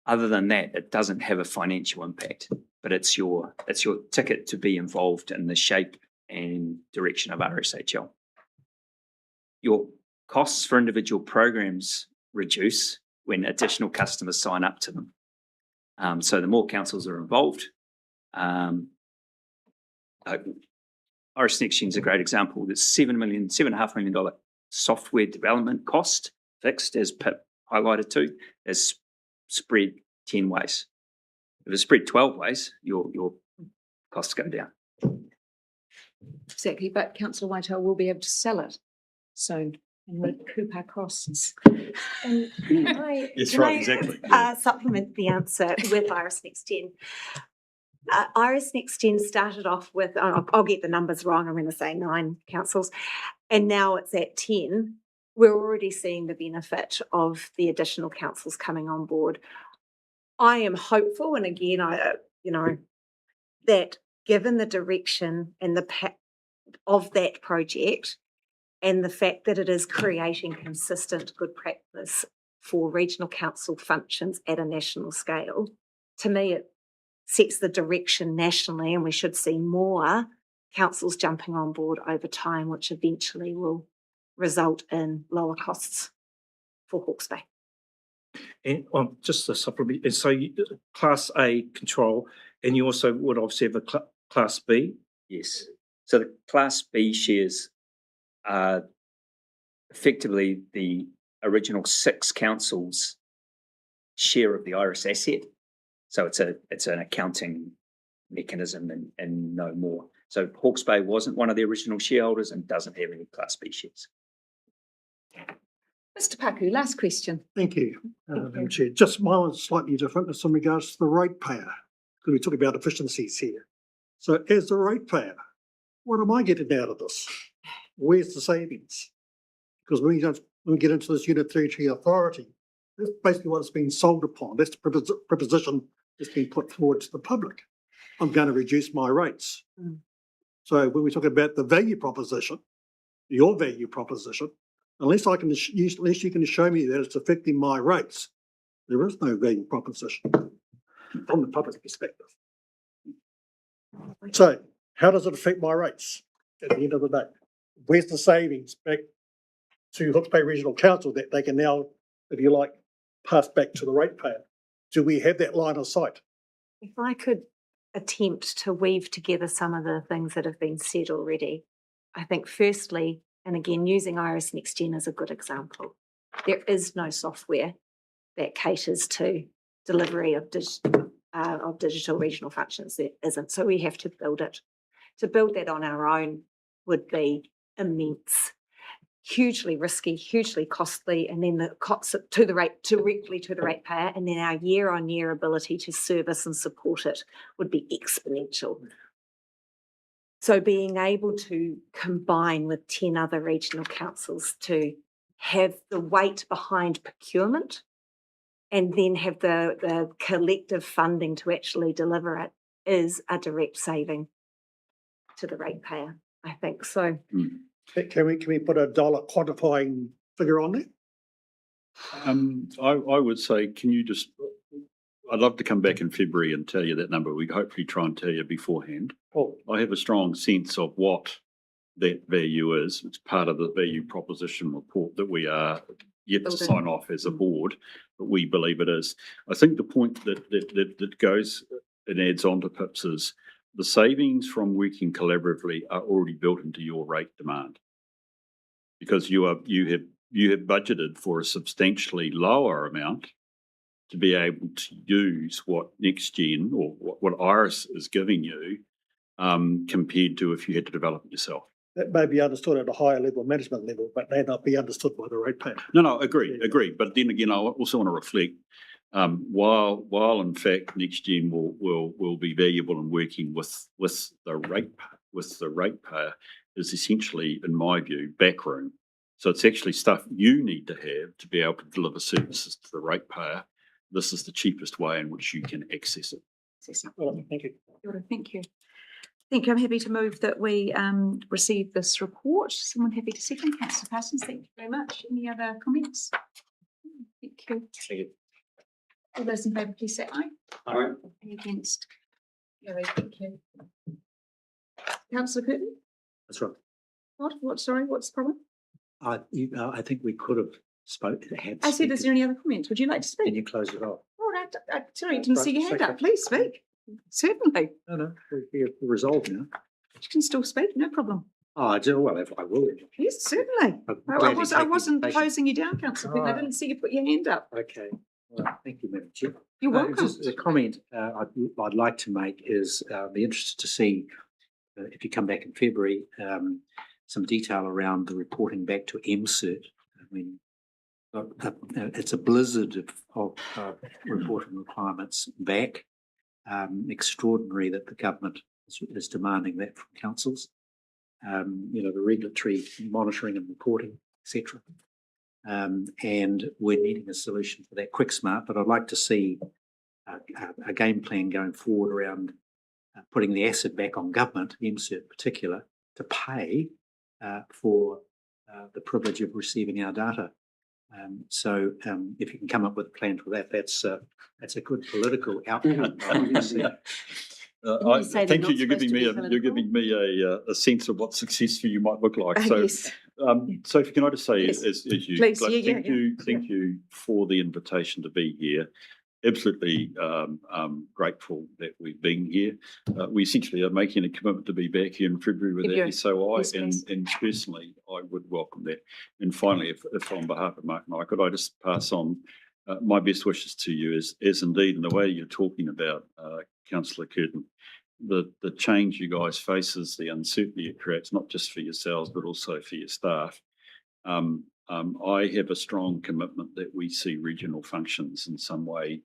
Other than that, it doesn't have a financial impact, but it's your ticket to be involved in the shape and direction of RSHL. your costs for individual programs reduce when additional customers sign up to them. So the more councils are involved, Iris NextGen is a great example. There's $7.5 million software development cost fixed, as Pip highlighted too, is spread 10 ways. If it's spread 12 ways, your costs go down. Exactly, but councillor Whitehall will be able to sell it soon and recoup our costs. And can I, Yes, can right, I, exactly. supplement the answer with Iris NextGen? Iris NextGen started off with, I'll get the numbers wrong, I'm going to say 9 councils, and now it's at 10. We're already seeing the benefit of the additional councils coming on board. I am hopeful, and again, that given the direction and the of that project and the fact that it is creating consistent good practice for regional council functions at a national scale, to me it sets the direction nationally, and we should see more councils jumping on board over time, which eventually will result in lower costs for Hawke's Bay. And just a supplement, and so Class A control, and you also would obviously have a Class B? Yes. So the Class B shares are effectively the original 6 councils' share of the Iris asset. So it's an accounting mechanism and no more. So Hawke's Bay wasn't one of the original shareholders and doesn't have any Class B shares. Mr Paku, last question. Thank you, Thank Madam you. Chair. Just mine is slightly different. It's in regards to the ratepayer, because we talk about efficiencies here. So as the ratepayer, what am I getting out of this? Where's the savings? Because when we get into this unitary authority, that's basically what it's been sold upon. That's the proposition that's been put forward to the public. I'm going to reduce my rates. So when we talk about the value proposition, your value proposition, unless you can show me that it's affecting my rates, there is no value proposition from the public perspective. So how does it affect my rates at the end of the day? Where's the savings back to Hawke's Bay Regional Council that they can now, if you like, pass back to the ratepayer? Do we have that line of sight? If I could attempt to weave together some of the things that have been said already, I think firstly, and again, using Iris NextGen as a good example, there is no software that caters to delivery of digital regional functions. There isn't, so we have to build it. To build that on our own would be immense, hugely risky, hugely costly, and then the costs directly to the ratepayer, and then our year-on-year ability to service and support it would be exponential. So being able to combine with 10 other regional councils to have the weight behind procurement and then have the collective funding to actually deliver it is a direct saving to the ratepayer, I think. So Can we put a dollar quantifying figure on that? I would say, I'd love to come back in February and tell you that number. We hopefully try and tell you beforehand. Oh, I have a strong sense of what that value is. It's part of the value proposition report that we are yet to sign off as a board, but we believe it is. I think the point that goes and adds on to Pips is the savings from working collaboratively are already built into your rate demand, because you have budgeted for a substantially lower amount to be able to use what NextGen or what Iris is giving you compared to if you had to develop it yourself. that may be understood at a higher level, management level, but may not be understood by the ratepayer. No, agree. But then again, I also want to reflect, while in fact NextGen will be valuable in working with the ratepayer, is essentially, in my view, backroom. So it's actually stuff you need to have to be able to deliver services to the ratepayer. This is the cheapest way in which you can access it. Well, thank you. Thank you. Thank you. I'm happy to move that we receive this report. Someone happy to second? Councillor Parsons, thank you very much. Any other comments? Thank you. All those in favour, please say aye. Aye. Any against? Carried. Thank you. Councillor Curtin? That's right. What's the problem? I think we could have had. I said, is there any other comments? Would you like to Can speak? you close it off? Oh, sorry, I didn't see your hand Right, up. Please speak. Certainly. No, we're resolved now. You can still speak, no problem. Oh, I do, well, if I will. Yes, certainly. I'd I gladly was, take I the wasn't invitation. closing you down, councillor Quinn. I Oh. didn't see you put your hand up. Okay, well, thank you, Madam Chair. You're welcome. Just a comment I'd like to make is be interested to see if you come back in February, some detail around the reporting back to MCERT. I mean, it's a blizzard of reporting requirements back. Extraordinary that the government is demanding that from councils. The regulatory monitoring and reporting, etc. And we're needing a solution for that quick smart, but I'd like to see a game plan going forward around putting the asset back on government, MCERT in particular, to pay for the privilege of receiving our data. So if you can come up with a plan for that, that's a good political outcome. you say they're Thank you. not You're supposed giving to me be you're giving me a sense of what success for you might look like. So, Yes. Sophie, can I just say, Yes. as you, Please, like, yeah, thank you for the invitation to be here. Absolutely grateful that we've been here. We essentially are making a commitment to be back here in February with February. that SOI, Yes, please. and personally, I would welcome that. And finally, if on behalf of Mark and I, could I just pass on my best wishes to you, as indeed in the way you're talking about, Councillor Curtin, the change you guys face is the uncertainty it creates, not just for yourselves, but also for your staff. I have a strong commitment that we see regional functions in some way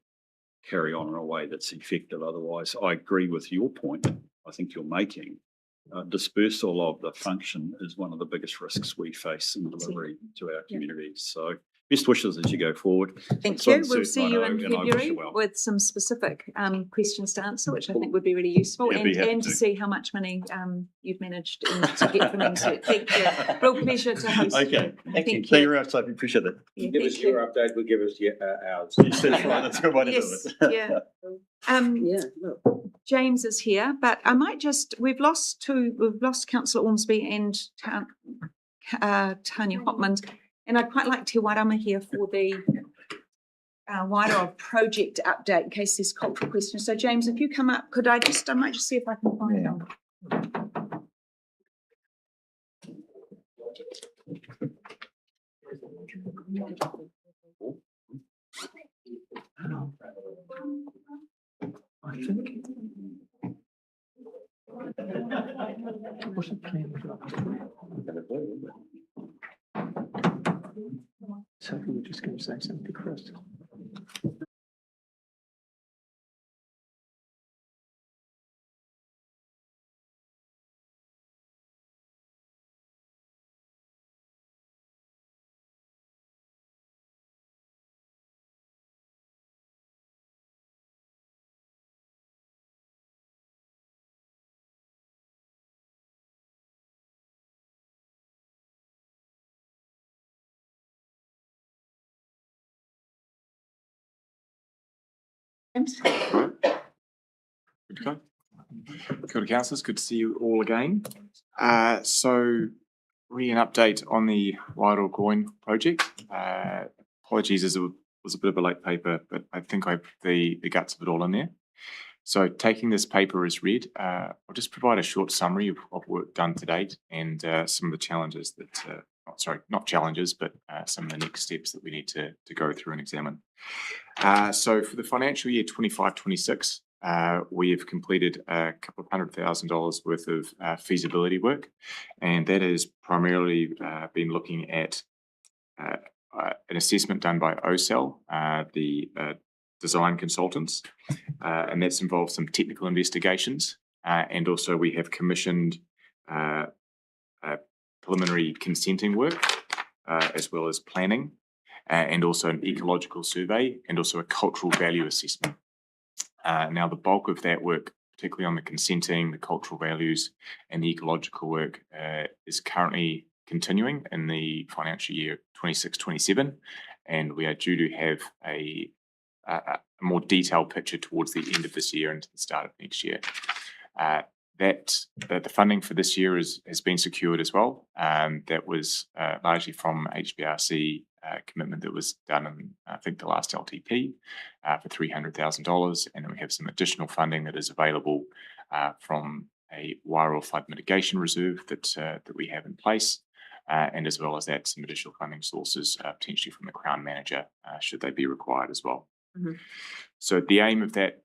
carry on in a way that's effective. Otherwise, I agree with your point, I think you're making. Dispersal of the function is one of the biggest risks we face in delivery to our communities. So best wishes as you go forward. Thank It's you. uncertain, We'll see I you know, in and I wish you February well. with some specific questions to answer, which I think would be really useful, Yeah, be happy and to to. see how much money you've managed to get from MCERT. Thank you. Real pleasure to host you. Okay. Thank you. Thank you very much, Sophie. Appreciate that. Yeah, Give us thank you. your update, we'll give us ours. Yes, that's right. That's a good way to do Yes, it. yeah. Yeah, look. James is here, but I might just, we've lost Councillor Ormsby and Tanya Hopman, and I'd quite like Te Warama here for the wider project update in case there's cultural questions. So James, if you come up, I might just see if I can find them. I think. Sophie, we're just going to say something first. James? Good to go. Kia ora, councillors. Good to see you all again. So really an update on the Wairoa Groin project. Apologies as it was a bit of a late paper, but I think I put the guts of it all in there. So taking this paper as read, I'll just provide a short summary of work done to date and some of the challenges that, not challenges, but some of the next steps that we need to go through and examine. So for the financial year 25-26, we have completed a couple of $100,000 worth of feasibility work, and that has primarily been looking at an assessment done by OCEL, the design consultants, and that's involved some technical investigations, and also we have commissioned preliminary consenting work, as well as planning, and also an ecological survey, and also a cultural value assessment. Now, the bulk of that work, particularly on the consenting, the cultural values, and the ecological work, is currently continuing in the financial year 26-27, and we are due to have a more detailed picture towards the end of this year and to the start of next year. the funding for this year has been secured as well. That was largely from HBRC commitment that was done in, I think, the last LTP for $300,000. And then we have some additional funding that is available from a Wairoa flood mitigation reserve that we have in place. And as well as that, some additional funding sources potentially from the Crown Manager should they be required as well. So the aim of that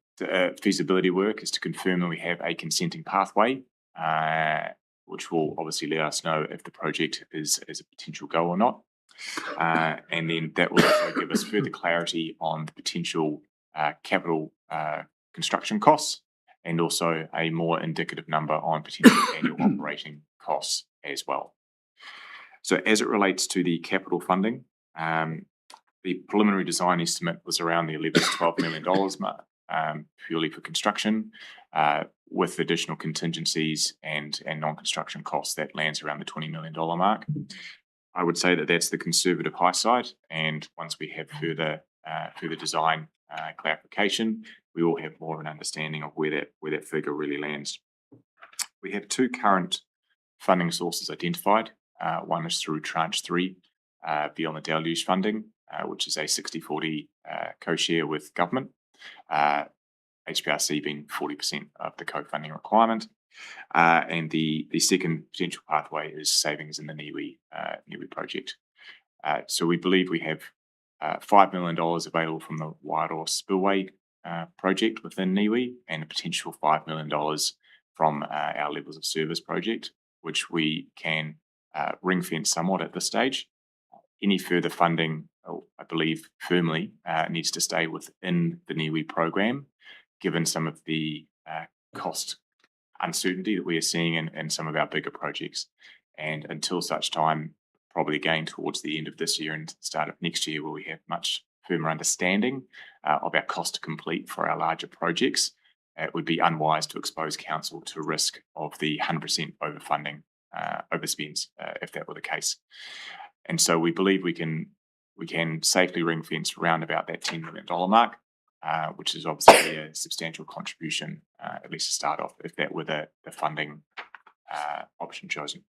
feasibility work is to confirm that we have a consenting pathway, which will obviously let us know if the project is a potential go or not. And then that will also give us further clarity on the potential capital construction costs and also a more indicative number on potential annual operating costs as well. So as it relates to the capital funding, the preliminary design estimate was around the $11 to $12 million mark, purely for construction, with additional contingencies and non-construction costs that lands around the $20 million mark. I would say that that's the conservative high side, and once we have further design clarification, we will have more of an understanding of where that figure really lands. We have two current funding sources identified. One is through Tranche 3 beyond the deluge funding, which is a 60-40 co-share with government, HBRC being 40% of the co-funding requirement. And the second potential pathway is savings in the Niue project. So we believe we have $5 million available from the Wairoa Spillway project within Niue and a potential $5 million from our levels of service project, which we can ring fence somewhat at this stage. Any further funding, I believe firmly, needs to stay within the Niue program, given some of the cost uncertainty that we are seeing in some of our bigger projects. And until such time, probably again towards the end of this year and the start of next year, where we have much firmer understanding of our cost to complete for our larger projects, it would be unwise to expose council to risk of the 100% overfunding, overspends, if that were the case. And so we believe we can safely ring fence around about that $10 million mark, which is obviously a substantial contribution, at least to start off, if that were the funding option chosen.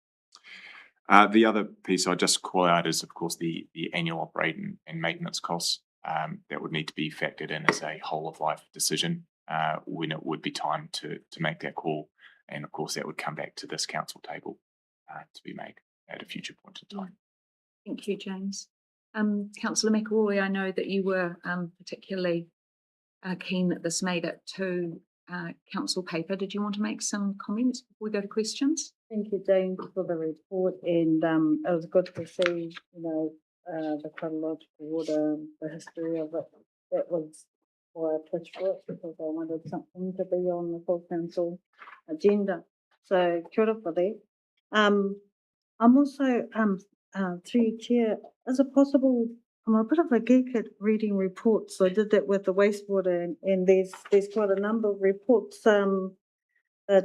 The other piece I'd just call out is, of course, the annual operating and maintenance costs that would need to be factored in as a whole of life decision when it would be time to make that call. And of course, that would come back to this council table to be made at a future point in time. Thank you, James. Councillor McAvoy, I know that you were particularly keen that this made it to council paper. Did you want to make some comments before we go to questions? Thank you, James, for the report, and it was good to see, the chronological order, the history of it. That was why I pushed for it, because I wanted something to be on the full council agenda. So, kia ora for that. I'm also, through you, Chair, is it possible, I'm a bit of a geek at reading reports. I did that with the wastewater, and there's quite a number of reports.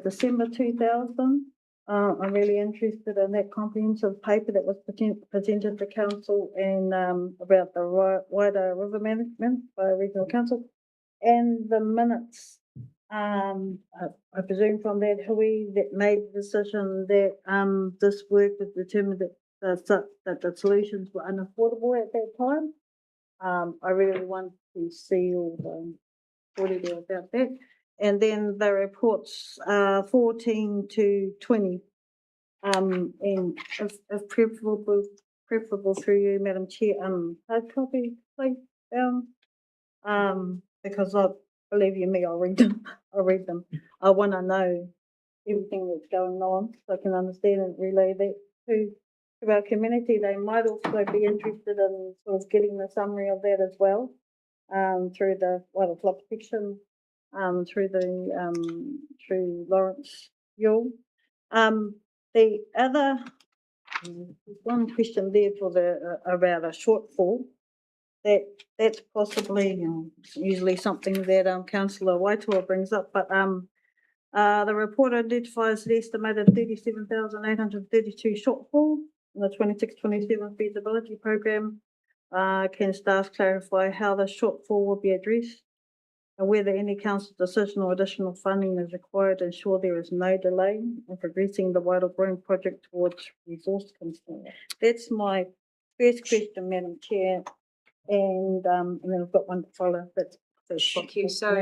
December 2000, I'm really interested in that comprehensive paper that was presented to council and about the wider river management by regional council, and the minutes. I presume from that Hui that made the decision that this work was determined that the solutions were unaffordable at that time. I really want to see all the audio about that. And then the reports 14 to 20. And if preferable through you, Madam Chair, hard copy, please, because I believe you me, I'll read them. I want to know everything that's going on so I can understand and relay that to our community. They might also be interested in sort of getting the summary of that as well, through the flood protection, through Lawrence Yule. The other one question there for about a shortfall. That's possibly usually something that Councillor Waitoa brings up, but the report identifies the estimated 37,832 shortfall in the 26-27 feasibility program. Can staff clarify how the shortfall will be addressed? and whether any council decision or additional funding is required to ensure there is no delay in progressing the Wairau Green project towards resource consent. That's my first question, Madam Chair, and then I've got one to follow. That's Thank you. So,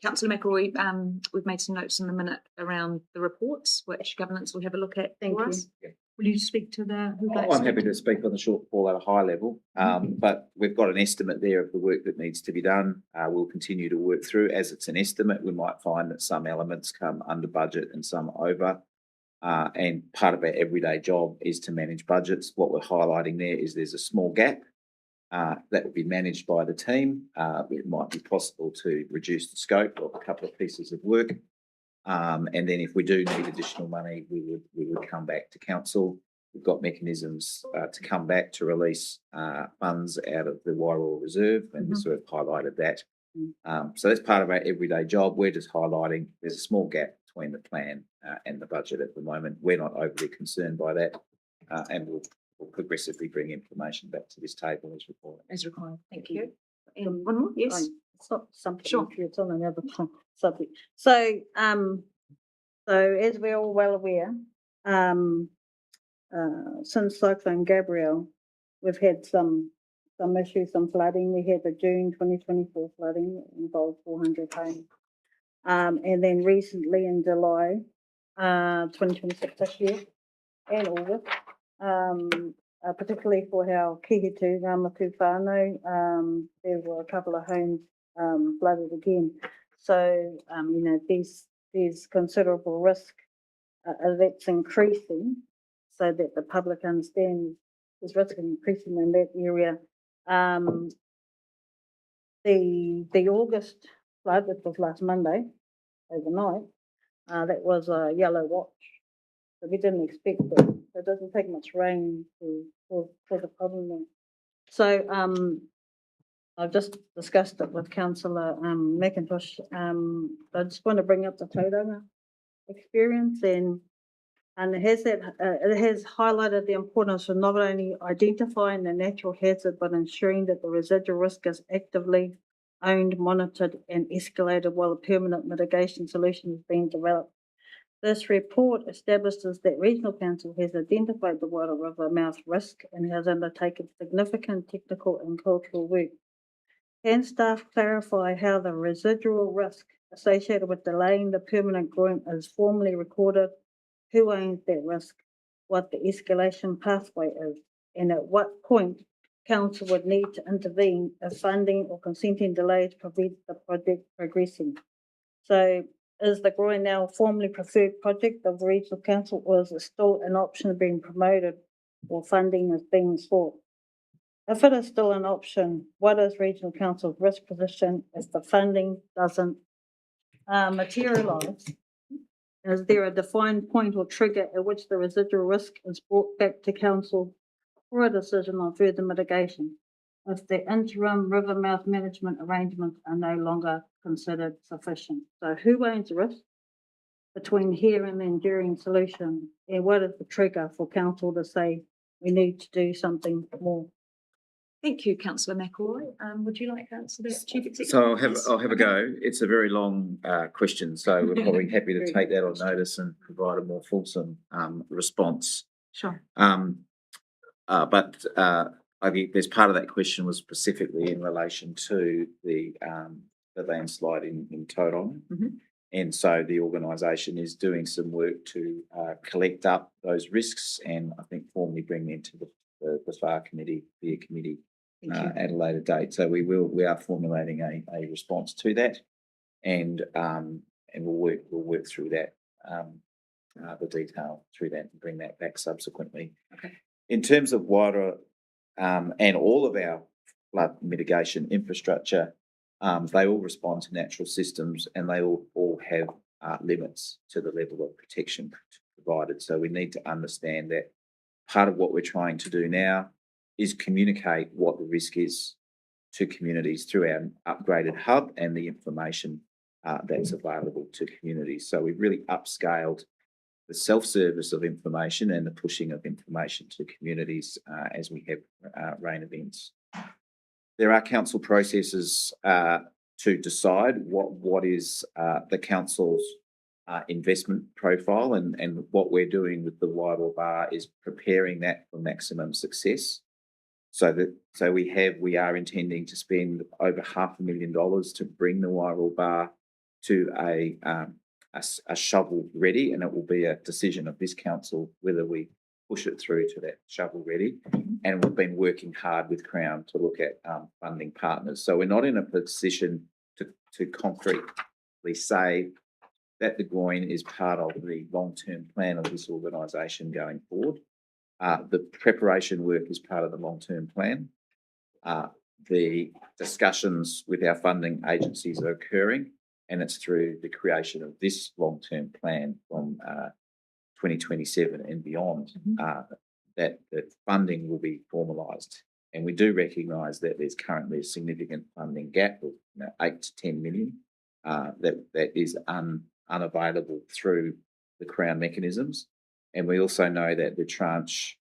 Councillor McElroy, we've made some notes in the minute around the reports, which governance will have a look at Thank for you. us. Will you speak to the? who'd like I'm happy speak? to speak on the shortfall at a high level, but we've got an estimate there of the work that needs to be done. We'll continue to work through. As it's an estimate, we might find that some elements come under budget and some over. And part of our everyday job is to manage budgets. What we're highlighting there is there's a small gap that will be managed by the team. It might be possible to reduce the scope of a couple of pieces of work. And then if we do need additional money, we would come back to council. We've got mechanisms to come back to release funds out of the Wairau Reserve, and we sort of highlighted that. So that's part of our everyday job. We're just highlighting there's a small gap between the plan and the budget at the moment. We're not overly concerned by that, and we'll progressively bring information back to this table as required. As required. Thank you. And one more, yes. It's not something, Sure. it's on another subject. So, so as we're all well aware, since Cyclone Gabrielle, we've had some issues, some flooding. We had the June 2024 flooding that involved 400 homes. And then recently in July, 2026 this year, and August, particularly for our Kihitu, Ramatu whānau, there were a couple of homes flooded again. So, you know, there's considerable risk that's increasing, so that the public understands there's risk increasing in that area. The August flood, which was last Monday, overnight, that was a yellow watch. So we didn't expect that. It doesn't take much rain to cause a problem there. So I've just discussed it with Councillor McIntosh. I just want to bring up the tauranga experience, and it has highlighted the importance of not only identifying the natural hazard, but ensuring that the residual risk is actively owned, monitored, and escalated while a permanent mitigation solution is being developed. This report establishes that Regional Council has identified the Wairau River mouth risk and has undertaken significant technical and cultural work. Can staff clarify how the residual risk associated with delaying the permanent groin is formally recorded, who owns that risk, what the escalation pathway is, and at what point Council would need to intervene if funding or consenting delays prevent the project progressing? So, is the groin now a formally preferred project of the Regional Council, or is it still an option being promoted or funding is being sought? If it is still an option, what is Regional Council's risk position if the funding doesn't materialise? Is there a defined point or trigger at which the residual risk is brought back to Council for a decision on further mitigation if the interim river mouth management arrangements are no longer considered sufficient? So who owns the risk between here and the enduring solution, and what is the trigger for Council to say we need to do something more? Thank you, Councillor McElroy. Would you like to answer that, Chief Executive? So I'll have a go. It's a very long question, so we're probably happy to take that on notice and provide a more fulsome response. Sure. But I think there's part of that question was specifically in relation to the landslide in Tauranga. And so the organisation is doing some work to collect up those risks and I think formally bring them to the FAR committee, at a later date. So we are formulating a response to that, and we'll work through that, the detail through that and bring that back subsequently. Okay. In terms of water and all of our flood mitigation infrastructure, they all respond to natural systems and they all have limits to the level of protection provided. So we need to understand that part of what we're trying to do now is communicate what the risk is to communities through our upgraded hub and the information that's available to communities. So we've really upscaled the self-service of information and the pushing of information to communities as we have rain events. There are council processes to decide what is the council's investment profile, and what we're doing with the Wairoa Bar is preparing that for maximum success. So we are intending to spend over $500,000 to bring the Wairoa Bar to a shovel ready, and it will be a decision of this council whether we push it through to that shovel ready. And we've been working hard with Crown to look at funding partners. So we're not in a position to concretely say that the groin is part of the long-term plan of this organisation going forward. The preparation work is part of the long-term plan. The discussions with our funding agencies are occurring, and it's through the creation of this long-term plan from 2027 and beyond that funding will be formalised. And we do recognise that there's currently a significant funding gap of 8 to 10 million that is unavailable through the Crown mechanisms. And we also know that the tranche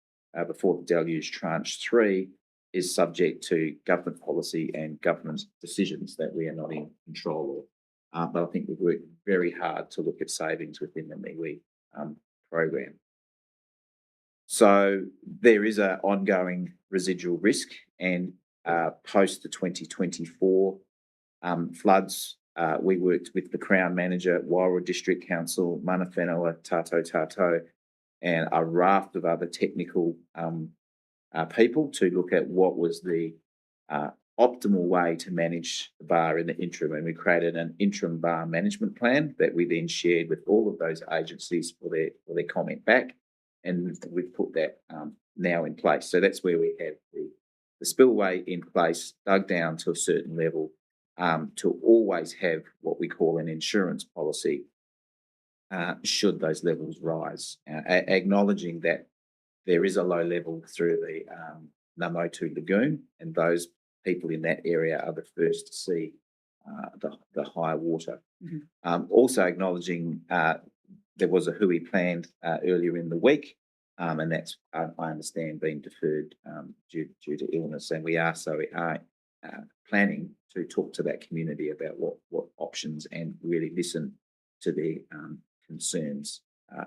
before the deluge, tranche 3, is subject to government policy and government decisions that we are not in control of. But I think we've worked very hard to look at savings within the MiWi program. So there is an ongoing residual risk, and post the 2024 floods, we worked with the Crown manager, Wairoa District Council, Mana Whenua, Tato, and a raft of other technical people to look at what was the optimal way to manage the bar in the interim. And we created an interim bar management plan that we then shared with all of those agencies for their comment back. And we've put that now in place. So that's where we have the spillway in place, dug down to a certain level, to always have what we call an insurance policy should those levels rise, acknowledging that there is a low level through the Namotu Lagoon, and those people in that area are the first to see the higher water. Also acknowledging there was a hui planned earlier in the week, and that's, I understand, being deferred due to illness. And we are planning to talk to that community about what options and really listen to their concerns,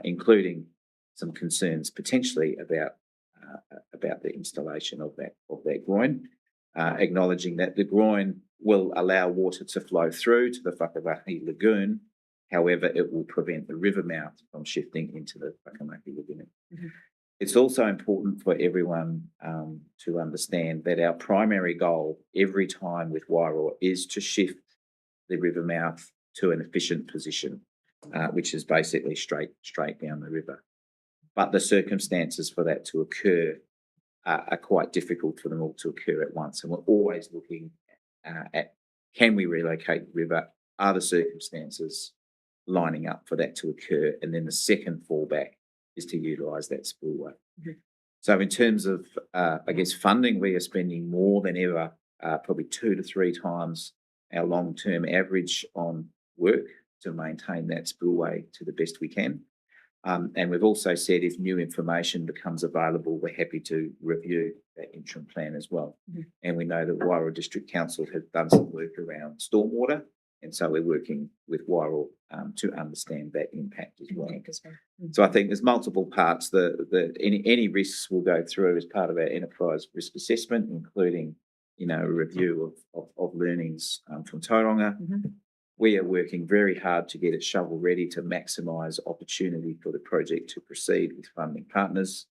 including some concerns potentially about the installation of that groin, acknowledging that the groin will allow water to flow through to the Whakamahi Lagoon. However, it will prevent the river mouth from shifting into the Whakamahi Lagoon. It's also important for everyone to understand that our primary goal every time with Wairoa is to shift the river mouth to an efficient position, which is basically straight down the river. But the circumstances for that to occur are quite difficult for them all to occur at once. And we're always looking at, can we relocate the river? Are the circumstances lining up for that to occur? And then the second fallback is to utilise that spillway. So in terms of, funding, we are spending more than ever, probably 2 to 3 times our long-term average on work to maintain that spillway to the best we can. And we've also said if new information becomes available, we're happy to review that interim plan as well. And we know that Wairoa District Council has done some work around stormwater, and so we're working with Wairoa to understand that impact as well. So I think there's multiple parts. Any risks will go through as part of our enterprise risk assessment, including a review of learnings from Tauranga. We are working very hard to get it shovel ready to maximise opportunity for the project to proceed with funding partners.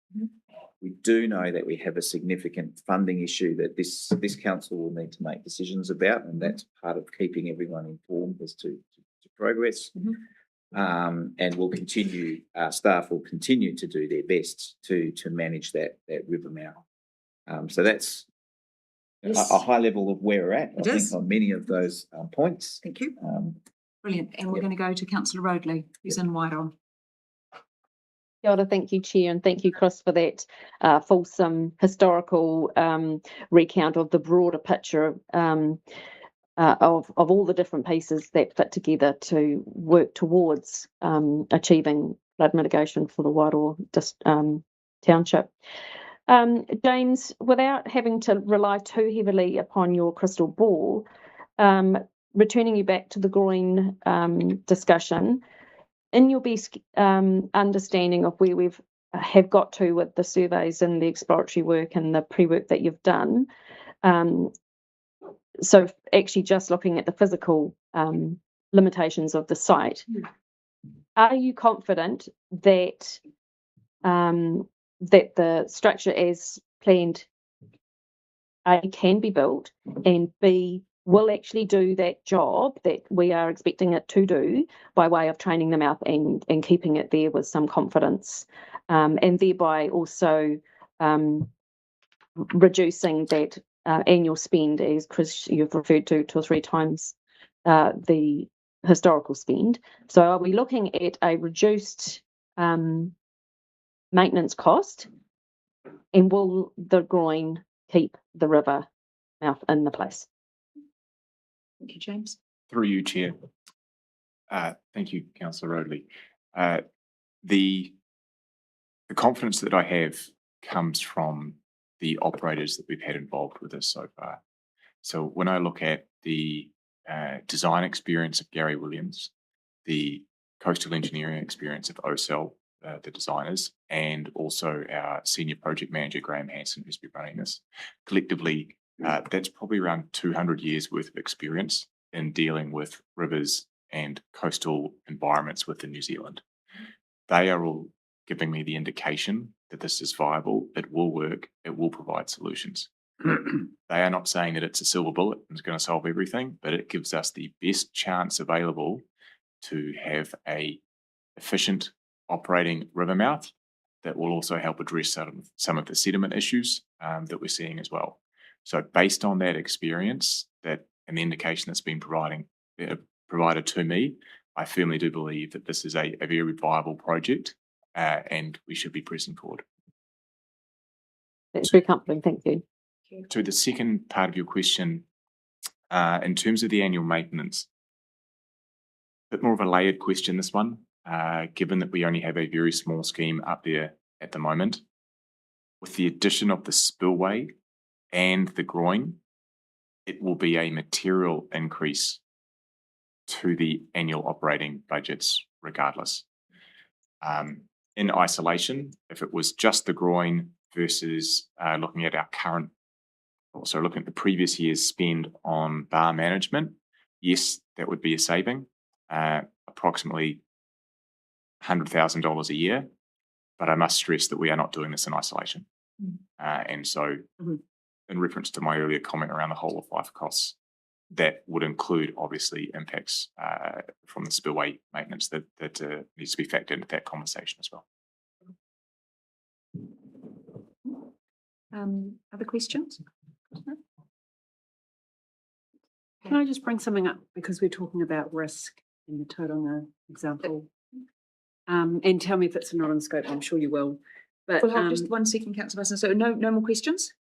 We do know that we have a significant funding issue that this council will need to make decisions about, and that's part of keeping everyone informed as to progress. And we'll continue, staff will continue to do their best to manage that river mouth. So that's a high level of where we're at, I think, on many of those points. Thank you. Brilliant. And we're going to go to Councillor Roadley, who's in Wairoa. Kia ora, thank you, Chair, and thank you, Chris, for that fulsome historical recount of the broader picture of all the different pieces that fit together to work towards achieving flood mitigation for the Wairoa township. James, without having to rely too heavily upon your crystal ball, returning you back to the groin discussion, in your best understanding of where we've have got to with the surveys and the exploratory work and the pre-work that you've done, so actually just looking at the physical limitations of the site, are you confident that that the structure as planned, A, can be built, and B, will actually do that job that we are expecting it to do by way of training them out and keeping it there with some confidence, and thereby also reducing that annual spend, as Chris, you've referred to 2 or 3 times the historical spend. So are we looking at a reduced maintenance cost, and will the groin keep the river mouth in the place? Thank you, James. Through you, Chair. Thank you, Councillor Rodley. The confidence that I have comes from the operators that we've had involved with this so far. So when I look at the design experience of Gary Williams, the coastal engineering experience of OCEL, the designers, and also our senior project manager, Graham Hansen, who's been running this, collectively, that's probably around 200 years worth of experience in dealing with rivers and coastal environments within New Zealand. They are all giving me the indication that this is viable, it will work, it will provide solutions. They are not saying that it's a silver bullet and it's going to solve everything, but it gives us the best chance available to have a efficient operating river mouth that will also help address some of the sediment issues that we're seeing as well. So based on that experience and the indication that's been provided to me, I firmly do believe that this is a very viable project and we should be pressing forward. That's very comforting, thank you. To the second part of your question, in terms of the annual maintenance, a bit more of a layered question, this one, given that we only have a very small scheme up there at the moment. With the addition of the spillway and the groin, it will be a material increase to the annual operating budgets regardless. In isolation, if it was just the groin versus looking at the previous year's spend on bar management, yes, that would be a saving, approximately $100,000 a year. But I must stress that we are not doing this in isolation. And so in reference to my earlier comment around the whole of life costs, that would include obviously impacts from the spillway maintenance that needs to be factored into that conversation as well. Other questions? Can I just bring something up because we're talking about risk in the Tauranga example? And tell me if it's not in scope, I'm sure you will. But We'll have just 1 second, Councillor Buston. So no more questions?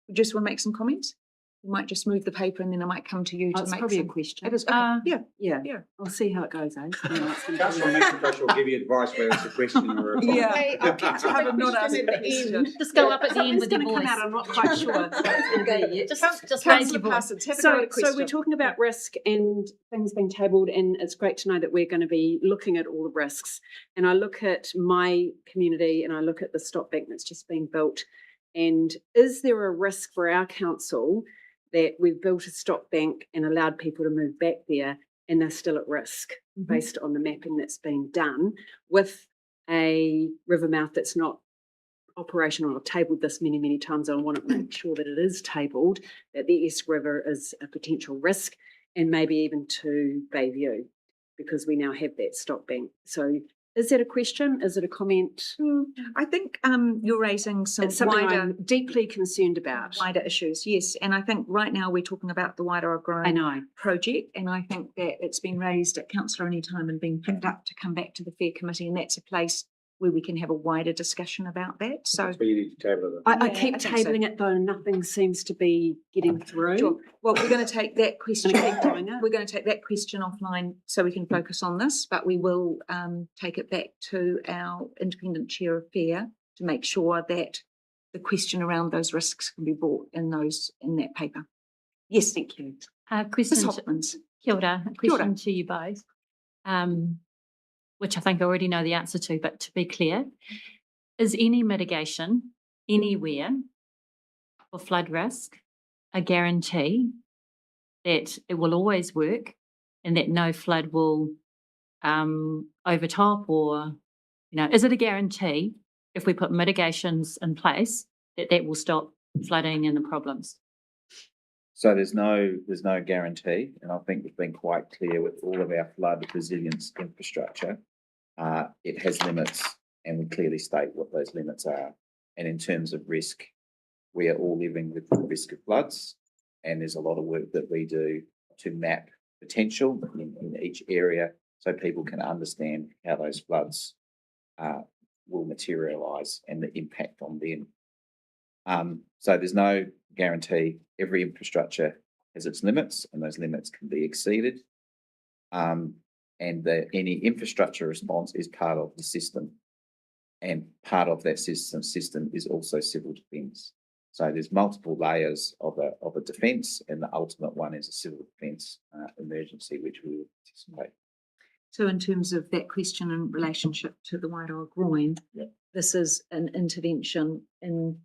We just want to make some comments? We might just move the paper and then I might come to you to it's make probably some. a question. It is, okay. Yeah. Yeah. I'll see how it goes, eh? Councillor McIntosh will give you advice whether it's a question or a comment. Yeah. I'll get to Have the a not question asked at the question. end. Just go up at the end with your Something's voice. gonna come out, I'm not quite sure what it's going to be yet. Just raise your voice. Parsons, have a go at a So we're question. talking about risk and things being tabled, and it's great to know that we're going to be looking at all the risks. And I look at my community and I look at the stop bank that's just been built. And is there a risk for our council that we've built a stop bank and allowed people to move back there and they're still at risk based on the mapping that's been done with a river mouth that's not operational? I've tabled this many, many times. I want to make sure that it is tabled, that the Esk River is a potential risk, and maybe even to Bayview, because we now have that stop bank. So is that a question? Is it a comment? I think you're raising some It's something wider, I'm deeply concerned about. wider issues, yes. And I think right now we're talking about the wider Groin I know. project, and I think that it's been raised at council only time and been picked up to come back to the Fair Committee, and that's a place where we can have a wider discussion about that. So That's where you need to table it. I Yeah, keep I think so. tabling it though, nothing seems to be getting through. Sure. Well, we're going to take that question. Gonna keep doing it. We're going to take that question offline so we can focus on this, but we will take it back to our independent chair of FAIR to make sure that the question around those risks can be brought in that paper. Yes, thank you. Question Ms. Hopkins. Kia ora. A Kia ora. question to you both, which I think I already know the answer to, but to be clear, is any mitigation anywhere for flood risk a guarantee that it will always work and that no flood will overtop, or, is it a guarantee if we put mitigations in place that that will stop flooding and the problems? So there's no guarantee, and I think we've been quite clear with all of our flood resilience infrastructure. It has limits, and we clearly state what those limits are. And in terms of risk, we are all living with the risk of floods, and there's a lot of work that we do to map potential in each area so people can understand how those floods will materialise and the impact on them. So there's no guarantee. Every infrastructure has its limits, and those limits can be exceeded. And any infrastructure response is part of the system, and part of that system is also civil defence. So there's multiple layers of a defence, and the ultimate one is a civil defence emergency, which we will participate. So in terms of that question in relationship to the Wairoa groin, this is an intervention in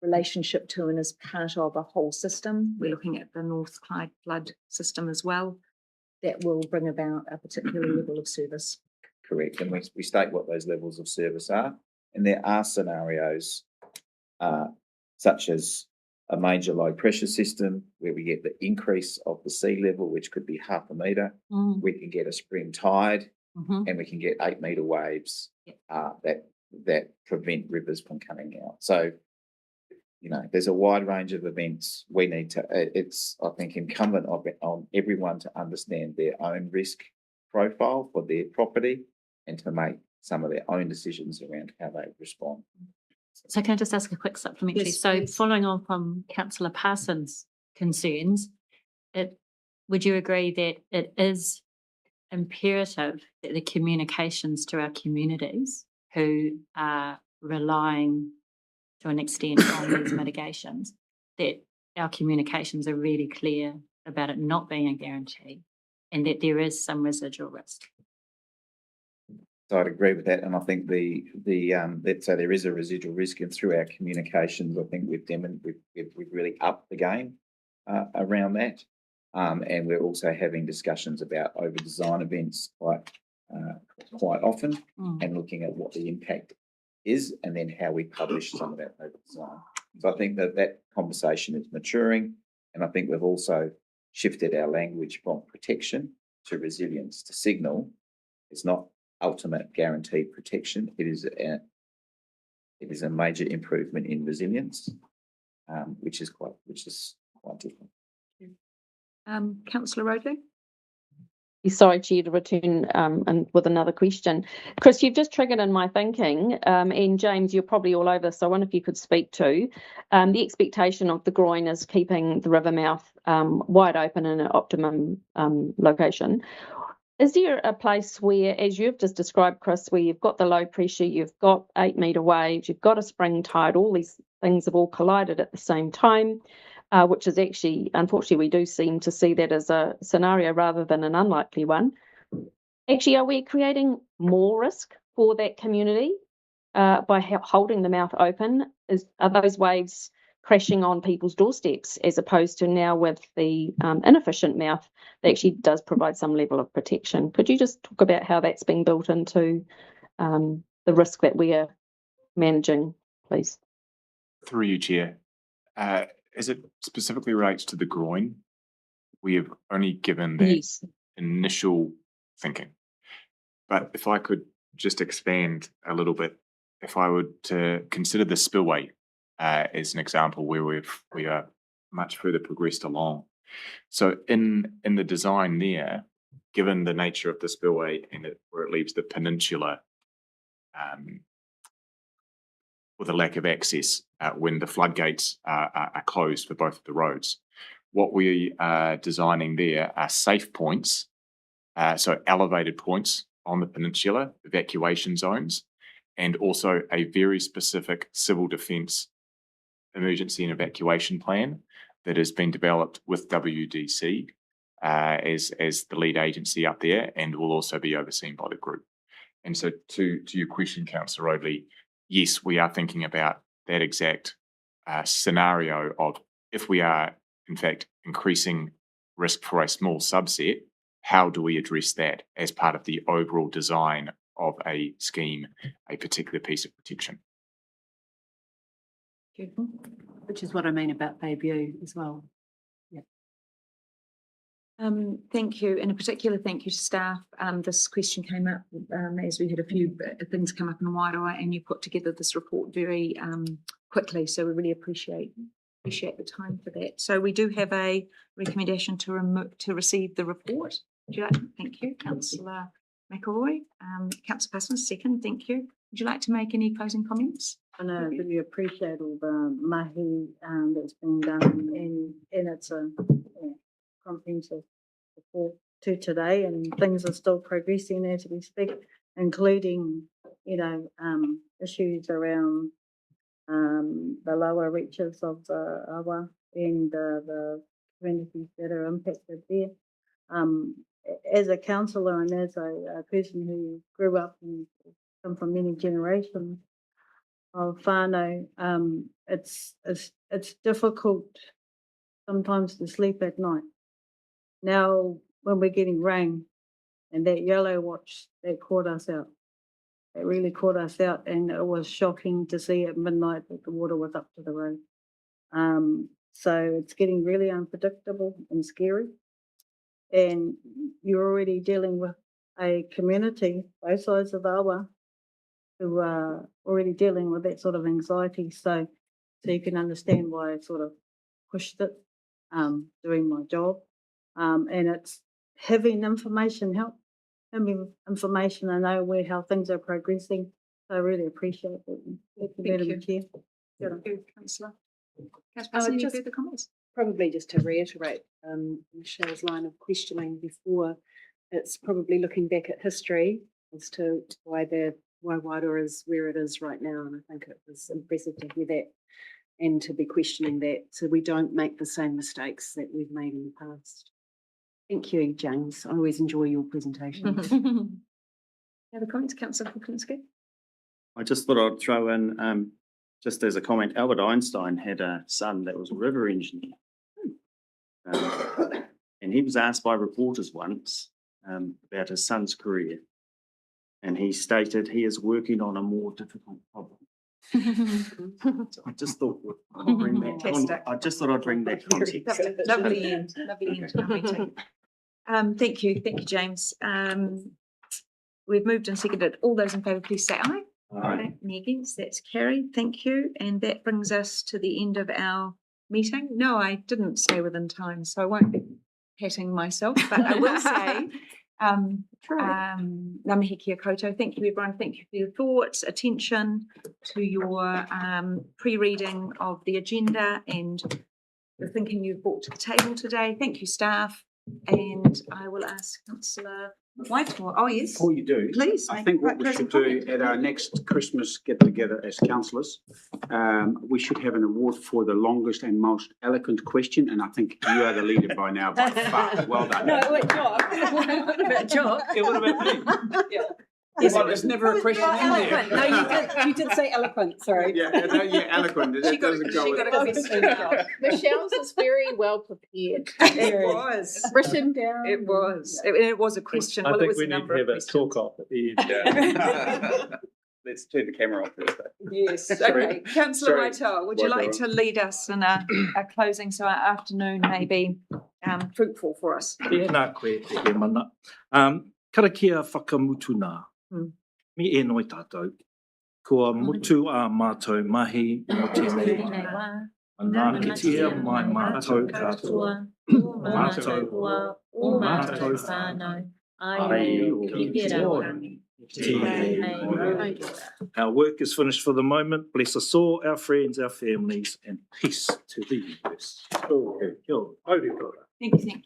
relationship to and as part of a whole system. We're looking at the North Clyde flood system as well. That will bring about a particular level of service. Correct, and we state what those levels of service are, and there are scenarios such as a major low pressure system where we get the increase of the sea level, which could be 0.5 metre. We can get a spring tide, and we can get 8 metre waves that prevent rivers from coming out. So, there's a wide range of events. We need to. It's, I think, incumbent on everyone to understand their own risk profile for their property and to make some of their own decisions around how they respond. So can I just ask a quick supplementary? Yes, So please. following on from Councillor Parsons' concerns, would you agree that it is imperative that the communications to our communities who are relying to an extent on these mitigations, that our communications are really clear about it not being a guarantee and that there is some residual risk? So I'd agree with that, and I think so there is a residual risk, and through our communications, I think we've really upped the game around that, and we're also having discussions about over design events quite often, and looking at what the impact is, and then how we publish some of that over design. So I think that conversation is maturing, and I think we've also shifted our language from protection to resilience to signal. It's not ultimate guaranteed protection. It is a major improvement in resilience, which is quite different. Councillor Roadley? Sorry, Chair, to return and with another question. Chris, you've just triggered in my thinking, and James, you're probably all over, so I wonder if you could speak to the expectation of the groin is keeping the river mouth wide open in an optimum location. Is there a place where, as you've just described, Chris, where you've got the low pressure, you've got 8 metre waves, you've got a spring tide, all these things have all collided at the same time, which is actually, unfortunately, we do seem to see that as a scenario rather than an unlikely one. Actually, are we creating more risk for that community by holding the mouth open? Are those waves crashing on people's doorsteps as opposed to now with the inefficient mouth that actually does provide some level of protection? Could you just talk about how that's being built into the risk that we are managing, please? Through you, Chair. As it specifically relates to the groin, we have only given that initial thinking. But if I could just expand a little bit, if I were to consider the spillway as an example where we are much further progressed along. So in the design there, given the nature of the spillway and where it leaves the peninsula with a lack of access when the floodgates are closed for both of the roads, what we are designing there are safe points, so elevated points on the peninsula, evacuation zones, and also a very specific civil defence emergency and evacuation plan that has been developed with WDC as the lead agency up there, and will also be overseen by the group. And so to your question, Councillor Roadley, yes, we are thinking about that exact scenario of if we are in fact increasing risk for a small subset, how do we address that as part of the overall design of a scheme, a particular piece of protection? Which is what I mean about Bay View as well. Thank you. And a particular thank you to staff. This question came up as we had a few things come up in Wairoa, and you put together this report very quickly. So we really appreciate the time for that. So we do have a recommendation to receive the report. Would you like? Thank you, Councillor McElroy. Councillor Parsons, second. Thank you. Would you like to make any closing comments? And I really appreciate all the mahi that's been done, and it's a comprehensive report to today, and things are still progressing as we speak, including, issues around the lower reaches of the awa and the communities that are impacted there. As a councillor and as a person who grew up and come from many generations of whānau, it's difficult sometimes to sleep at night. Now, when we're getting rain, and that yellow watch, that caught us out. It really caught us out, and it was shocking to see at midnight that the water was up to the road. So it's getting really unpredictable and scary. And you're already dealing with a community, both sides of the awa, who are already dealing with that sort of anxiety. So you can understand why I sort of pushed it, doing my job. And it's having information help. Having information, I know how things are progressing. So I really appreciate it. Thank you, Madam Chair. Thank you, Councillor. Councillor, any further comments? Probably just to reiterate Michelle's line of questioning before, it's probably looking back at history as to why Wairoa is where it is right now, and I think it was impressive to hear that and to be questioning that, so we don't make the same mistakes that we've made in the past. Thank you, James. I always enjoy your presentations. Any other comments, Councillor Kulinski? I just thought I'd throw in, just as a comment, Albert Einstein had a son that was a river engineer. And he was asked by reporters once about his son's career. And he stated he is working on a more difficult problem. So I just thought I'd bring that. I just thought I'd bring that context. Lovely end to our meeting. Thank you, James. We've moved and seconded. All those in favour, please say aye. Aye. Any against? That's carried. Thank you. And that brings us to the end of our meeting. No, I didn't stay within time, so I won't be patting myself, but I will say, ngā mihi kia koutou. Thank you, everyone. Thank you for your thoughts, attention to your pre-reading of the agenda and the thinking you've brought to the table today. Thank you, staff. And I will ask Councillor Waitoa. Oh, yes. Before you do, Please. I think what we should do at our next Christmas get together as councillors, we should have an award for the longest and most eloquent question, and I think you are the leader by now by far. Well done. No, wait, Jock. What about Jock? Yeah, what about me? Yeah. Yes, well, there's never a question in there. No, you did say eloquent, sorry. Yeah, eloquent. That doesn't go with it. Michelle's is very well prepared. It was. Written down. It was. It was a question. I Well, it think was we a need to number of have a questions. talk off at the end. Let's turn the camera off first. Yes. Okay. Councillor Sorry. Waitoa, would you like to lead us in a closing so our afternoon may be fruitful for us? Tēnā koe te he mana. Karakia whakamutuna. Mi e noi tātou. Kua mutu a mātou mahi mo tēnei wā. Anā kitia mai mātou katoa. Mātou ua, o mātou whānau. Ai o ki te rangi. Our work is finished for the moment. Bless us all, our friends, our families, and peace to the universe. Kia ora. Thank you.